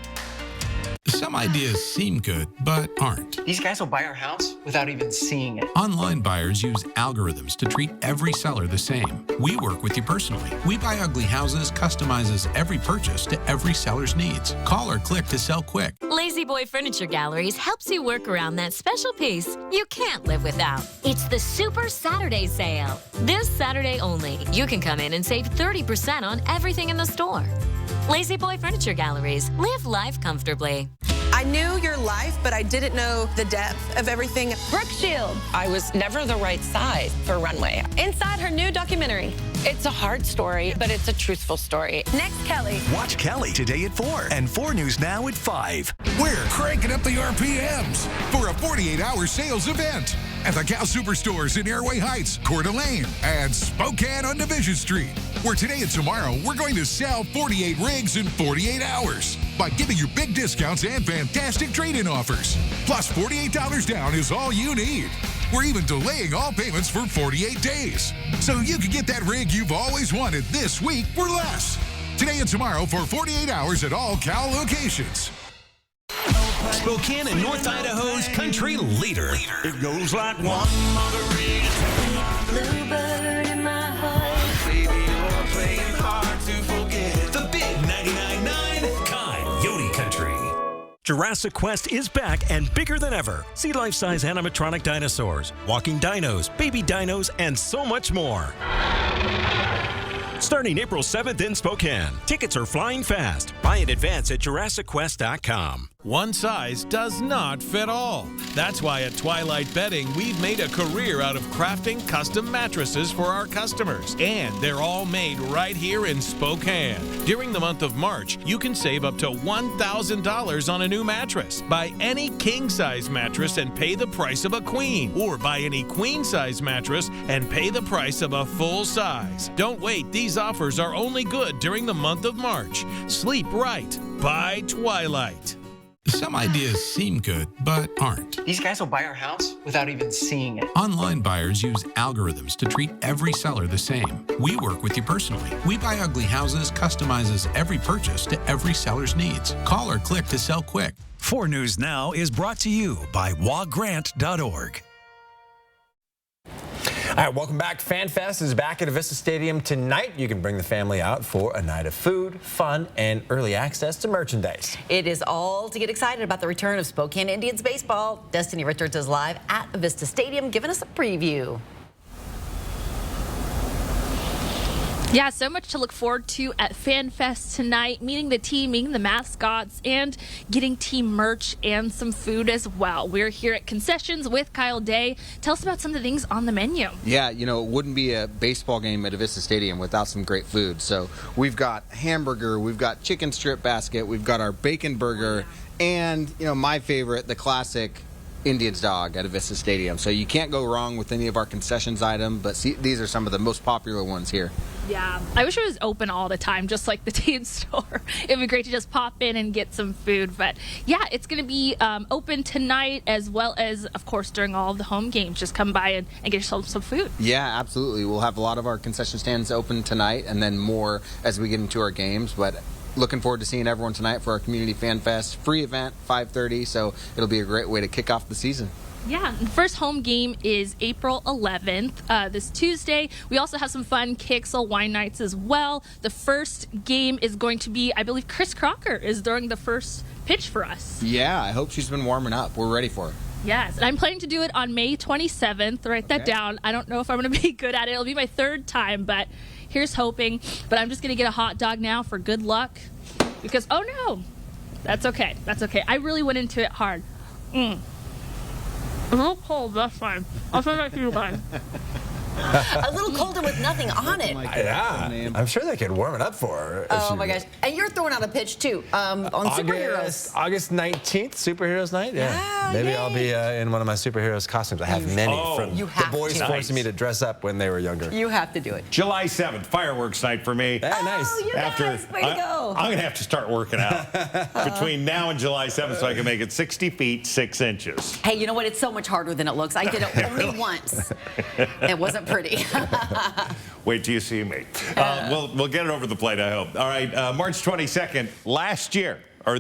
S17: Some ideas seem good, but aren't.
S18: These guys will buy our house without even seeing it.
S17: Online buyers use algorithms to treat every seller the same. We work with you personally. We Buy Ugly Houses customizes every purchase to every seller's needs. Call or click to sell quick.
S20: Lazy Boy Furniture Galleries helps you work around that special piece you can't live without. It's the Super Saturday Sale. This Saturday only, you can come in and save 30% on everything in the store. Lazy Boy Furniture Galleries. Live life comfortably.
S21: I knew your life, but I didn't know the depth of everything.
S24: Brooke Shields. I was never the right size for Runway.
S21: Inside her new documentary.
S24: It's a hard story, but it's a truthful story.
S21: Next, Kelly.
S12: Watch Kelly today at 4 and 4 News Now at 5.
S6: We're cranking up the RPMs for a 48-hour sales event at the Cal Superstores in Airway Heights, Coeur d'Alene, and Spokane on Division Street, where today and tomorrow we're going to sell 48 rigs in 48 hours by giving you big discounts and fantastic trade-in offers. Plus, $48 down is all you need. We're even delaying all payments for 48 days. So you can get that rig you've always wanted this week for less. Today and tomorrow for 48 hours at all Cal locations.
S25: Spokane and North Idaho's country leader. It goes like one margarita.
S27: Bluebird in my heart.
S25: Baby, you're playing hard to forget. The big 99.9 Coyote Country. Jurassic Quest is back and bigger than ever. See life-size animatronic dinosaurs, walking dinos, baby dinos, and so much more. Starting April 7th in Spokane. Tickets are flying fast. Buy in advance at JurassicQuest.com.
S29: One size does not fit all. That's why at Twilight Bedding, we've made a career out of crafting custom mattresses for our customers. And they're all made right here in Spokane. During the month of March, you can save up to $1,000 on a new mattress. Buy any king-size mattress and pay the price of a queen. Or buy any queen-size mattress and pay the price of a full size. Don't wait. These offers are only good during the month of March. Sleep right. By Twilight.
S17: Some ideas seem good, but aren't.
S18: These guys will buy our house without even seeing it.
S17: Online buyers use algorithms to treat every seller the same. We work with you personally. We Buy Ugly Houses customizes every purchase to every seller's needs. Call or click to sell quick.
S4: 4 News Now is brought to you by wogrant.org.
S1: All right, welcome back. FanFest is back at Avista Stadium tonight. You can bring the family out for a night of food, fun, and early access to merchandise.
S3: It is all to get excited about the return of Spokane Indians baseball. Destiny Richards is live at Avista Stadium, giving us a preview.
S2: Yeah, so much to look forward to at FanFest tonight, meeting the team, meeting the mascots, and getting team merch and some food as well. We're here at Concessions with Kyle Day. Tell us about some of the things on the menu.
S5: Yeah, you know, it wouldn't be a baseball game at Avista Stadium without some great food. So we've got hamburger, we've got chicken strip basket, we've got our bacon burger, and, you know, my favorite, the classic Indians dog at Avista Stadium. So you can't go wrong with any of our concessions items, but see, these are some of the most popular ones here.
S2: Yeah, I wish it was open all the time, just like the team store. It'd be great to just pop in and get some food. But yeah, it's going to be open tonight, as well as, of course, during all of the home games. Just come by and get yourself some food.
S5: Yeah, absolutely. We'll have a lot of our concession stands open tonight, and then more as we get into our games. But looking forward to seeing everyone tonight for our Community Fan Fest free event, 5:30. So it'll be a great way to kick off the season.
S2: Yeah, the first home game is April 11th, this Tuesday. We also have some fun Kixel wine nights as well. The first game is going to be, I believe, Chris Crocker is throwing the first pitch for us.
S5: Yeah, I hope she's been warming up. We're ready for it.
S2: Yes, and I'm planning to do it on May 27th. Write that down. I don't know if I'm going to be good at it. It'll be my 3rd time, but here's hoping. But I'm just going to get a hot dog now for good luck because, oh no, that's okay. That's okay. I really went into it hard. A little cold, that's fine. I'll send that to you guys.
S3: A little cold and with nothing on it.
S1: Yeah, I'm sure they could warm it up for her.
S3: Oh my gosh. And you're throwing out a pitch too on superheroes.
S1: August 19th, Superheroes Night. Yeah. Maybe
S3: yay.
S1: I'll be in one of my superheroes costumes. I have many from
S3: You
S1: the
S3: have
S1: boys
S3: to.
S1: forcing me to dress up when they were younger.
S3: You have to do it.
S8: July 7th, fireworks night for me.
S1: Yeah, nice.
S3: Oh, you guys, way to go.
S8: I'm going to have to start working out between now and July 7th so I can make it 60 feet, 6 inches.
S3: Hey, you know what? It's so much harder than it looks. I did it only once. It wasn't pretty.
S8: Wait till you see me. We'll get it over the plate, I hope. All right, March 22nd,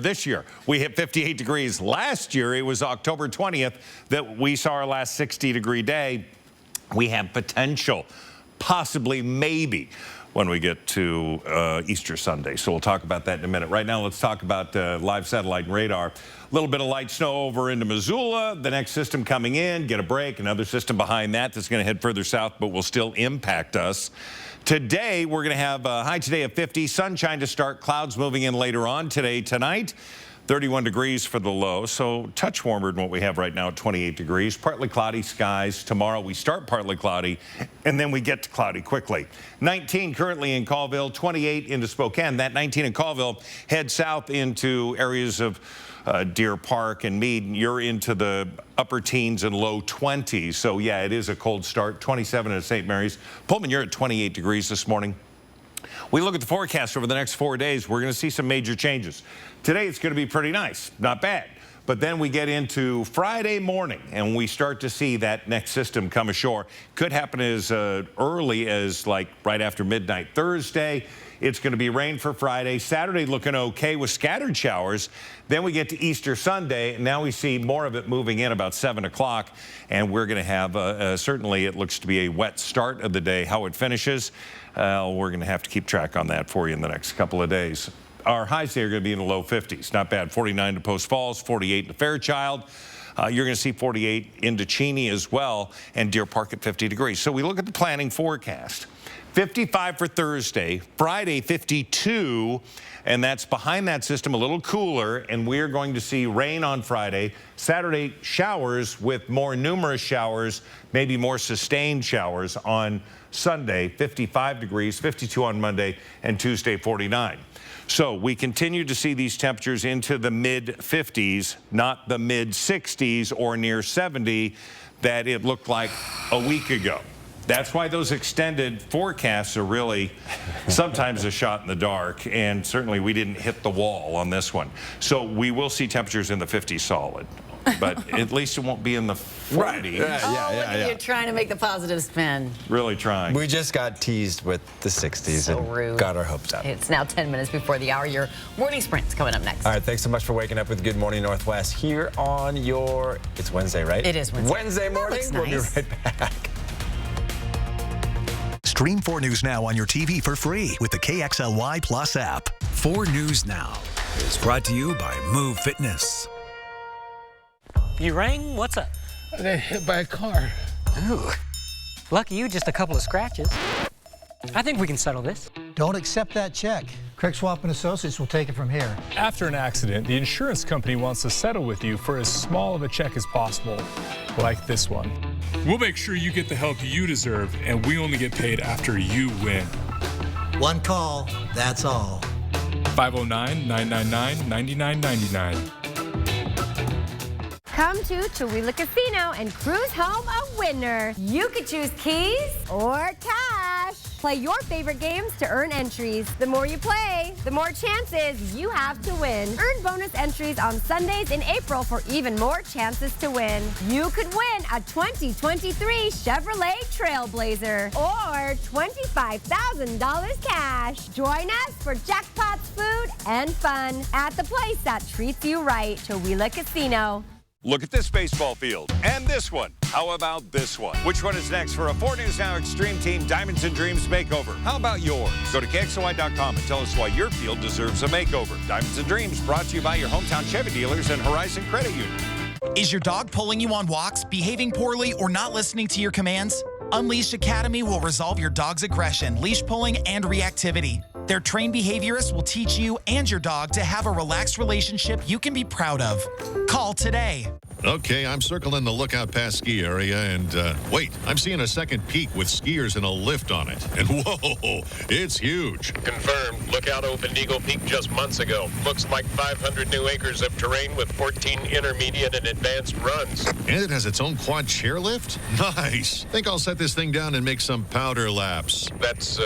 S8: this year, we hit 58 degrees. Last year, it was October 20th that we saw our last 60-degree day. We have potential, possibly, maybe, when we get to Easter Sunday. So we'll talk about that in a minute. Right now, let's talk about live satellite and radar. A little bit of light snow over into Missoula. The next system coming in, get a break. Another system behind that that's going to head further south, but will still impact us. Today, we're going to have a high today of 50. Sunshine to start. Clouds moving in later on today, tonight. 31 degrees for the low, so touch warmer than what we have right now at 28 degrees. Partly cloudy skies. Tomorrow we start partly cloudy, and then we get to cloudy quickly. 19 currently in Colville, 28 into Spokane. That 19 in Colville heads south into areas of Deer Park and Meade. You're into the upper teens and low 20s. So, yeah, it is a cold start. 27 at St. Mary's. Pullman, you're at 28 degrees this morning. We look at the forecast over the next 4 days. We're going to see some major changes. Today, it's going to be pretty nice. Not bad. But then we get into Friday morning, and we start to see that next system come ashore. Could happen as early as, like, right after midnight Thursday. It's going to be rain for Friday. Saturday looking okay with scattered showers. Then we get to Easter Sunday, and now we see more of it moving in about 7 o'clock. And we're going to have, certainly it looks to be a wet start of the day. How it finishes, we're going to have to keep track on that for you in the next couple of days. Our highs today are going to be in the low 50s. Not bad. 49 to Post Falls, 48 to Fairchild. You're going to see 48 into Cheney as well, and Deer Park at 50 degrees. So we look at the planning forecast. 55 for Thursday, Friday 52, and that's behind that system a little cooler, and we're going to see rain on Friday. Saturday, showers with more numerous showers, maybe more sustained showers on Sunday, 55 degrees, 52 on Monday, and Tuesday, 49. So we continue to see these temperatures into the mid-50s, not the mid-60s or near 70 that it looked like a week ago. That's why those extended forecasts are really sometimes a shot in the dark, and certainly we didn't hit the wall on this one. So we will see temperatures in the 50s solid, but at least it won't be in the 40s.
S1: Right. Yeah.
S3: You're trying to make the positive spin.
S8: Really trying.
S1: We just got teased with the 60s
S3: So
S1: and
S3: rude.
S1: got our hopes up.
S3: It's now 10 minutes before the hour. Your morning sprint's coming up next.
S1: All right, thanks so much for waking up with Good Morning Northwest here on your, it's Wednesday, right?
S3: It is Wednesday.
S1: Wednesday morning.
S3: That looks
S1: We'll be
S3: nice.
S1: right back.
S12: Stream 4 News Now on your TV for free with the KXLY Plus app.
S4: 4 News Now is brought to you by Move Fitness.
S7: You rang? What's up?
S9: I got hit by a car.
S7: Ooh. Lucky you, just a couple of scratches. I think we can settle this.
S11: Don't accept that check. Craig Swap and Associates will take it from here.
S13: After an accident, the insurance company wants to settle with you for as small of a check as possible, like this one. We'll make sure you get the help you deserve, and we only get paid after you win.
S11: One call, that's all.
S13: 509-999-9999.
S19: Come to Chihuahua Casino and cruise home a winner. You could choose keys or cash. Play your favorite games to earn entries. The more you play, the more chances you have to win. Earn bonus entries on Sundays in April for even more chances to win. You could win a 2023 Chevrolet Trailblazer or $25,000 cash. Join us for jackpots, food, and fun at the place that treats you right. Chihuahua Casino.
S8: Look at this baseball field and this one. How about this one? Which one is next for a 4 News Now Extreme Team Diamonds and Dreams makeover? How about yours? Go to KXLY.com and tell us why your field deserves a makeover. Diamonds and Dreams brought to you by your hometown Chevy dealers and Horizon Credit Union.
S22: Is your dog pulling you on walks, behaving poorly, or not listening to your commands? Unleash Academy will resolve your dog's aggression, leash pulling, and reactivity. Their trained behaviorists will teach you and your dog to have a relaxed relationship you can be proud of. Call today.
S6: Okay, I'm circling the Lookout Pass ski area, and wait, I'm seeing a second peak with skiers and a lift on it. And whoa, it's huge.
S23: Confirmed. Lookout opened Eagle Peak just months ago. Looks like 500 new acres of terrain with 14 intermediate and advanced runs.
S6: And it has its own quad chairlift? Nice. Think I'll set this thing down and make some powder laps.
S23: That's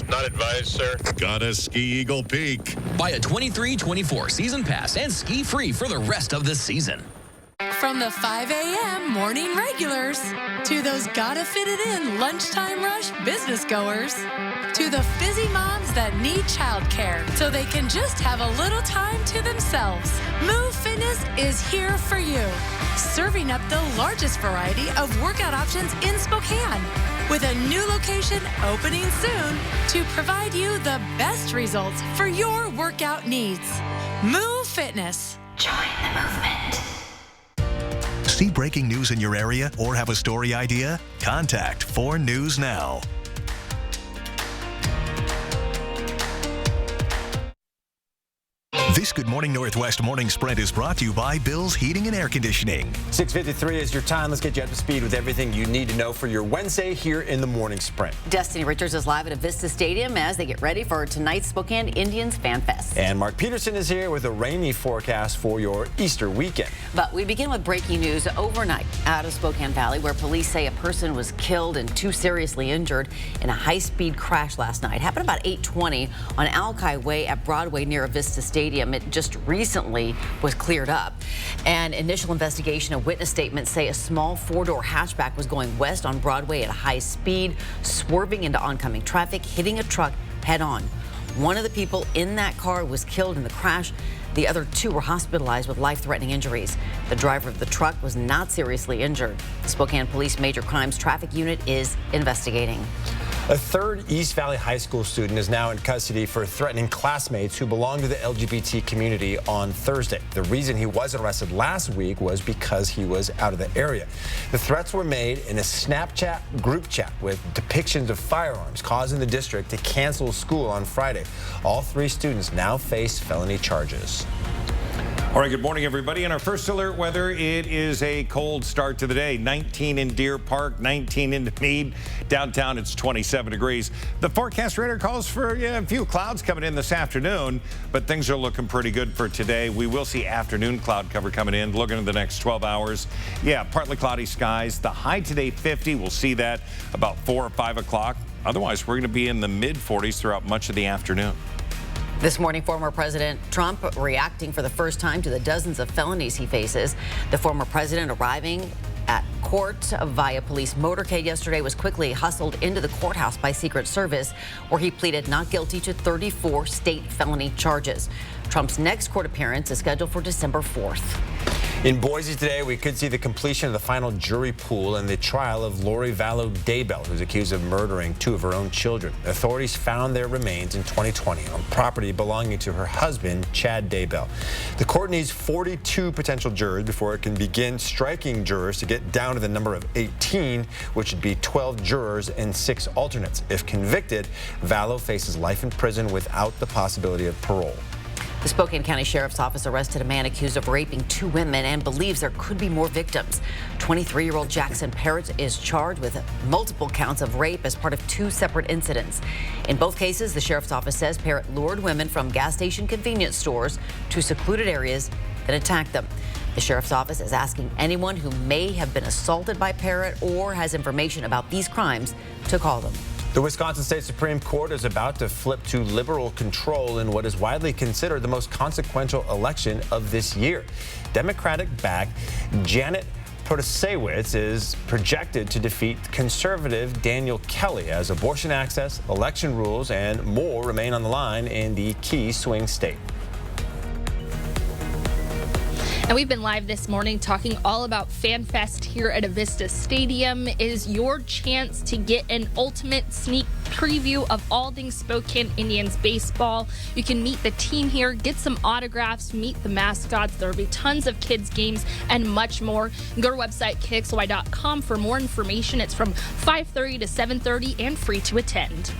S23: not advised, sir.
S6: Gotta ski Eagle Peak.
S26: Buy a 23-24 season pass and ski free for the rest of the season.
S28: From the 5 a.m. morning regulars to those gotta fit it in lunchtime rush business goers to the busy moms that need childcare so they can just have a little time to themselves. Move Fitness is here for you, serving up the largest variety of workout options in Spokane with a new location opening soon to provide you the best results for your workout needs. Move Fitness. Join the movement.
S12: See breaking news in your area or have a story idea? Contact 4 News Now. This Good Morning Northwest morning sprint is brought to you by Bill's Heating and Air Conditioning.
S1: 6:53 is your time. Let's get you up to speed with everything you need to know for your Wednesday here in the morning sprint.
S3: Destiny Richards is live at Avista Stadium as they get ready for tonight's Spokane Indians Fan Fest.
S1: And Mark Peterson is here with a rainy forecast for your Easter weekend.
S3: But we begin with breaking news overnight out of Spokane Valley, where police say a person was killed and 2 seriously injured in a high-speed crash last night. Happened about 8:20 on Alki Way at Broadway near Avista Stadium. It just recently was cleared up. An initial investigation and witness statements say a small 4-door hatchback was going west on Broadway at a high speed, swerving into oncoming traffic, hitting a truck head on. One of the people in that car was killed in the crash. The other 2 were hospitalized with life-threatening injuries. The driver of the truck was not seriously injured. The Spokane Police Major Crimes Traffic Unit is investigating.
S1: A 3rd East Valley High School student is now in custody for threatening classmates who belong to the LGBT community on Thursday. The reason he wasn't arrested last week was because he was out of the area. The threats were made in a Snapchat group chat with depictions of firearms, causing the district to cancel school on Friday. All 3 students now face felony charges.
S8: All right, good morning, everybody. In our first alert weather, it is a cold start to the day. 19 in Deer Park, 19 in Meade. Downtown, it's 27 degrees. The forecast radar calls for a few clouds coming in this afternoon, but things are looking pretty good for today. We will see afternoon cloud cover coming in, looking at the next 12 hours. Yeah, partly cloudy skies. The high today, 50. We'll see that about 4 or 5 o'clock. Otherwise, we're going to be in the mid-40s throughout much of the afternoon.
S3: This morning, former President Trump reacting for the first time to the dozens of felonies he faces. The former president arriving at court via police motorcade yesterday was quickly hustled into the courthouse by Secret Service, where he pleaded not guilty to 34 state felony charges. Trump's next court appearance is scheduled for December 4th.
S1: In Boise today, we could see the completion of the final jury pool in the trial of Lori Vallow Daybell, who's accused of murdering 2 of her own children. Authorities found their remains in 2020 on property belonging to her husband, Chad Daybell. The court needs 42 potential jurors before it can begin striking jurors to get down to the number of 18, which would be 12 jurors and 6 alternates. If convicted, Vallow faces life in prison without the possibility of parole.
S3: The Spokane County Sheriff's Office arrested a man accused of raping 2 women and believes there could be more victims. 23-year-old Jackson Parrott is charged with multiple counts of rape as part of 2 separate incidents. In both cases, the Sheriff's Office says Parrott lured women from gas station convenience stores to secluded areas and attacked them. The Sheriff's Office is asking anyone who may have been assaulted by Parrott or has information about these crimes to call them.
S1: The Wisconsin State Supreme Court is about to flip to liberal control in what is widely considered the most consequential election of this year. Democratic-backed Janet Protasiewicz is projected to defeat conservative Daniel Kelly as abortion access, election rules, and more remain on the line in the key swing state.
S2: And we've been live this morning talking all about FanFest here at Avista Stadium. It is your chance to get an ultimate sneak preview of all things Spokane Indians baseball. You can meet the team here, get some autographs, meet the mascots. There will be tons of kids games and much more. Go to our website, KXLY.com, for more information. It's from 5:30 to 7:30 and free to attend.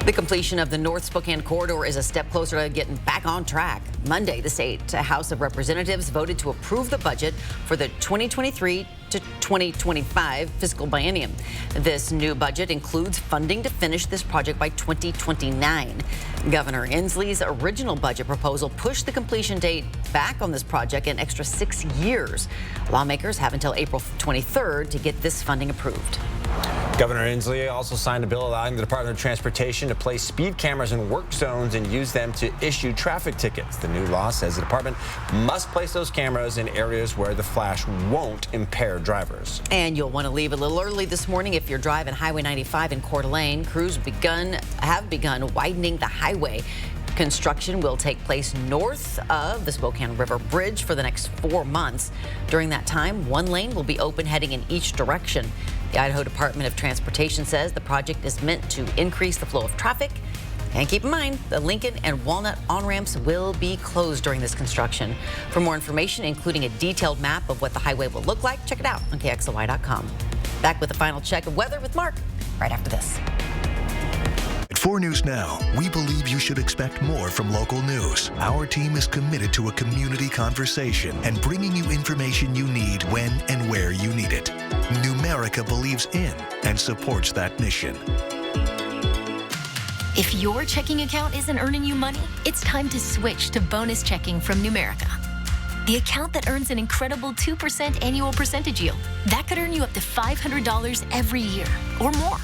S3: The completion of the North Spokane corridor is a step closer to getting back on track. Monday, the state House of Representatives voted to approve the budget for the 2023 to 2025 fiscal biennium. This new budget includes funding to finish this project by 2029. Governor Inslee's original budget proposal pushed the completion date back on this project an extra 6 years. Lawmakers have until April 23rd to get this funding approved.
S1: Governor Inslee also signed a bill allowing the Department of Transportation to place speed cameras in work zones and use them to issue traffic tickets. The new law says the department must place those cameras in areas where the flash won't impair drivers.
S3: And you'll want to leave a little early this morning if you're driving Highway 95 in Coeur d'Alene. Crews have begun widening the highway. Construction will take place north of the Spokane River Bridge for the next 4 months. During that time, 1 lane will be open heading in each direction. The Idaho Department of Transportation says the project is meant to increase the flow of traffic. And keep in mind, the Lincoln and Walnut on-ramps will be closed during this construction. For more information, including a detailed map of what the highway will look like, check it out on KXLY.com. Back with a final check of weather with Mark right after this.
S12: At 4 News Now, we believe you should expect more from local news. Our team is committed to a community conversation and bringing you information you need when and where you need it. Numerica believes in and supports that mission.
S10: If your checking account isn't earning you money, it's time to switch to bonus checking from Numerica. The account that earns an incredible 2% annual percentage yield. That could earn you up to $500 every year or more.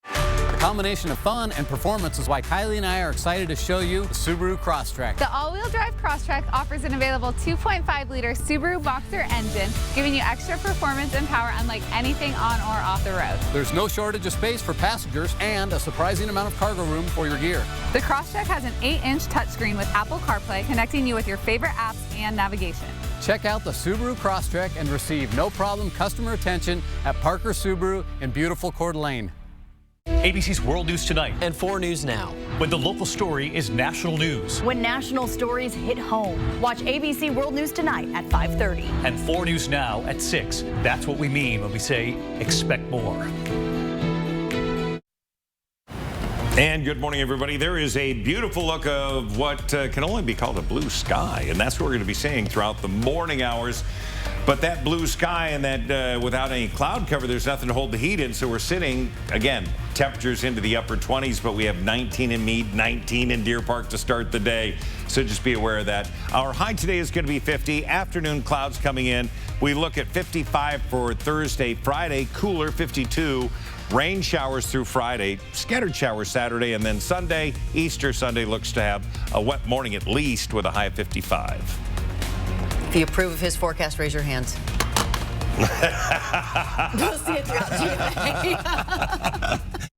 S14: A combination of fun and performance is why Kylie and I are excited to show you the Subaru Crosstrek.
S15: The all-wheel drive Crosstrek offers an available 2.5-liter Subaru Boxer engine, giving you extra performance and power unlike anything on or off the road.
S14: There's no shortage of space for passengers and a surprising amount of cargo room for your gear.
S15: The Crosstrek has an 8-inch touchscreen with Apple CarPlay, connecting you with your favorite apps and navigation.
S14: Check out the Subaru Crosstrek and receive no-problem customer attention at Parker Subaru in beautiful Coeur d'Alene.
S16: ABC's World News Tonight and 4 News Now. When the local story is national news.
S20: When national stories hit home. Watch ABC World News Tonight at 5:30.
S16: And 4 News Now at 6. That's what we mean when we say expect more.
S8: And good morning, everybody. There is a beautiful look of what can only be called a blue sky, and that's what we're going to be seeing throughout the morning hours. But that blue sky and that without any cloud cover, there's nothing to hold the heat in. So we're sitting, again, temperatures into the upper 20s, but we have 19 in Meade, 19 in Deer Park to start the day. So just be aware of that. Our high today is going to be 50. Afternoon clouds coming in. We look at 55 for Thursday, Friday, cooler 52. Rain showers through Friday, scattered showers Saturday, and then Sunday, Easter Sunday looks to have a wet morning at least with a high of 55.
S3: If you approve of his forecast, raise your hands. We'll see it throughout GMA.